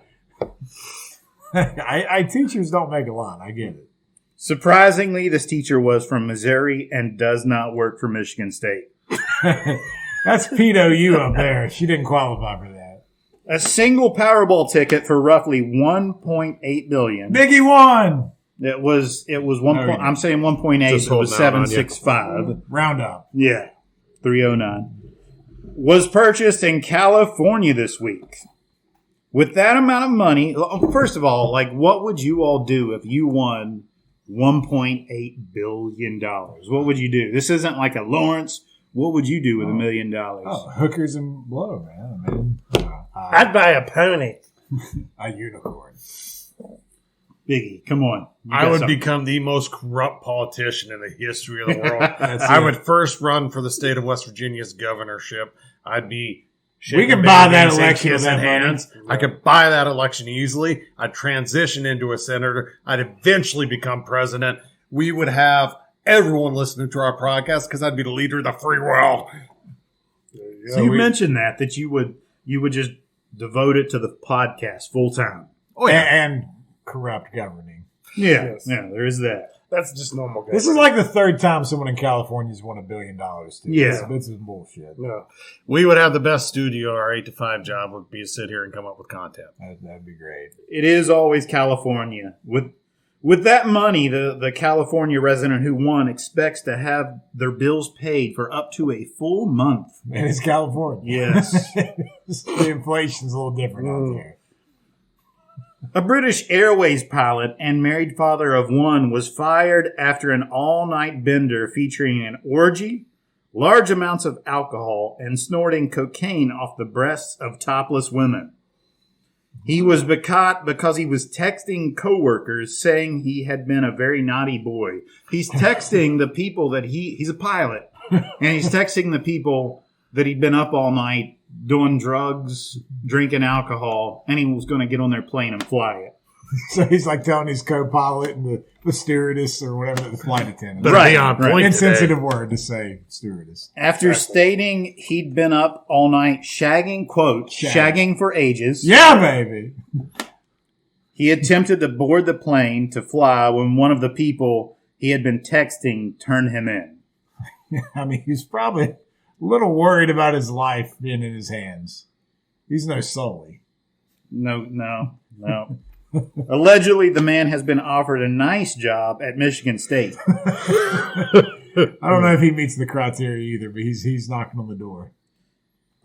[SPEAKER 3] Yeah.
[SPEAKER 1] Teachers don't make a lot. I get it.
[SPEAKER 4] Surprisingly, this teacher was from Missouri and does not work for Michigan State.
[SPEAKER 1] That's Pedo U up there. She didn't qualify for that.
[SPEAKER 4] A single Powerball ticket for roughly $1.8 million.
[SPEAKER 1] Biggie won.
[SPEAKER 4] It was one.
[SPEAKER 1] Oh, yeah.
[SPEAKER 4] I'm saying 1.8.
[SPEAKER 2] Just
[SPEAKER 4] It was
[SPEAKER 2] holding out on you.
[SPEAKER 4] 765.
[SPEAKER 1] Round up.
[SPEAKER 4] Yeah, 309. Was purchased in California this week. With that amount of money, first of all, like, what would you all do if you won $1.8 billion? What would you do? This isn't like a Lawrence. What would you do with $1 million?
[SPEAKER 1] Oh, hookers and blow, man.
[SPEAKER 3] I'd buy a pony.
[SPEAKER 1] A unicorn.
[SPEAKER 4] Biggie, come on.
[SPEAKER 2] I would become the most corrupt politician in the history of the world. I would first run for the state of West Virginia's governorship. I'd be
[SPEAKER 1] we can buy that election with that
[SPEAKER 2] hands. I could buy that election easily. I'd transition into a senator. I'd eventually become president. We would have everyone listening to our podcast because I'd be the leader of the free world.
[SPEAKER 4] So you mentioned that you would just devote it to the podcast full time.
[SPEAKER 1] Oh yeah, and corrupt governing.
[SPEAKER 4] Yeah,
[SPEAKER 3] Yes.
[SPEAKER 4] yeah, there is that.
[SPEAKER 3] That's just normal.
[SPEAKER 1] This is like the third time someone in California's won $1 billion. Too.
[SPEAKER 4] Yeah.
[SPEAKER 1] This is bullshit.
[SPEAKER 3] No.
[SPEAKER 2] We would have the best studio. Our 8 to 5 job would be to sit here and come up with content.
[SPEAKER 1] That'd be great.
[SPEAKER 4] It is always California. With that money, the California resident who won expects to have their bills paid for up to a full month.
[SPEAKER 1] And it's California.
[SPEAKER 4] Yes.
[SPEAKER 1] The inflation's a little different out there.
[SPEAKER 4] A British Airways pilot and married father of one was fired after an all-night bender featuring an orgy, large amounts of alcohol, and snorting cocaine off the breasts of topless women. He was caught because he was texting coworkers saying he had been a very naughty boy. He's texting the people that he's a pilot, and he's texting the people that he'd been up all night doing drugs, drinking alcohol, and he was going to get on their plane and fly it.
[SPEAKER 1] So he's like telling his co-pilot and the stewardess or whatever, the flight attendant.
[SPEAKER 2] Right, on point.
[SPEAKER 1] Insensitive word to say stewardess.
[SPEAKER 4] After stating he'd been up all night shagging, quote, shagging for ages.
[SPEAKER 1] Yeah, baby.
[SPEAKER 4] He attempted to board the plane to fly when one of the people he had been texting turned him in.
[SPEAKER 1] I mean, he's probably a little worried about his life being in his hands. He's no Sully.
[SPEAKER 4] No. Allegedly, the man has been offered a nice job at Michigan State.
[SPEAKER 1] I don't know if he meets the criteria either, but he's knocking on the door.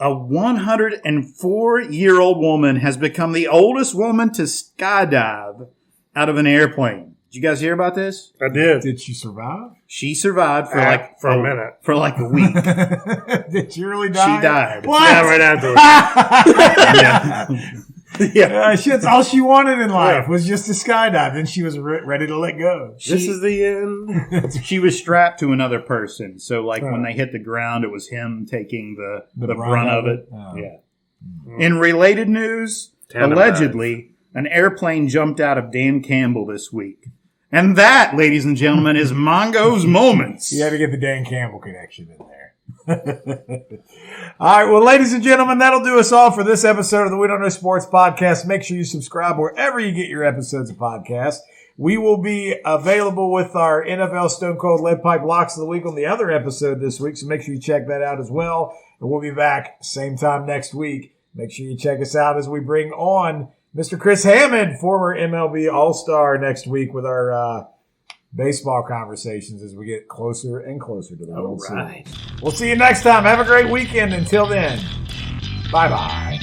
[SPEAKER 4] A 104-year-old woman has become the oldest woman to skydive out of an airplane. Did you guys hear about this?
[SPEAKER 3] I did.
[SPEAKER 1] Did she survive?
[SPEAKER 4] She survived for
[SPEAKER 3] For a minute.
[SPEAKER 4] For like a week.
[SPEAKER 1] Did she really die?
[SPEAKER 4] She died.
[SPEAKER 1] What?
[SPEAKER 3] Yeah, right afterwards.
[SPEAKER 4] Yeah.
[SPEAKER 1] Shit's all she wanted in life was just to skydive. Then she was ready to let go.
[SPEAKER 3] This is the end.
[SPEAKER 4] She was strapped to another person. So, like, when they hit the ground, it was him taking the brunt of it.
[SPEAKER 1] Oh.
[SPEAKER 4] Yeah. In related news, allegedly, an airplane jumped out of Dan Campbell this week. And that, ladies and gentlemen, is Mongo's Moments.
[SPEAKER 1] You had to get the Dan Campbell connection in there. All right, well, ladies and gentlemen, that'll do us all for this episode of the We Don't Know Sports Podcast. Make sure you subscribe wherever you get your episodes of podcasts. We will be available with our NFL Stone Cold Lead Pipe Locks of the Week on the other episode this week, so make sure you check that out as well. And we'll be back same time next week. Make sure you check us out as we bring on Mr. Chris Hammond, former MLB All-Star, next week with our baseball conversations as we get closer and closer to the World Series. We'll see you next time. Have a great weekend. Until then, bye-bye.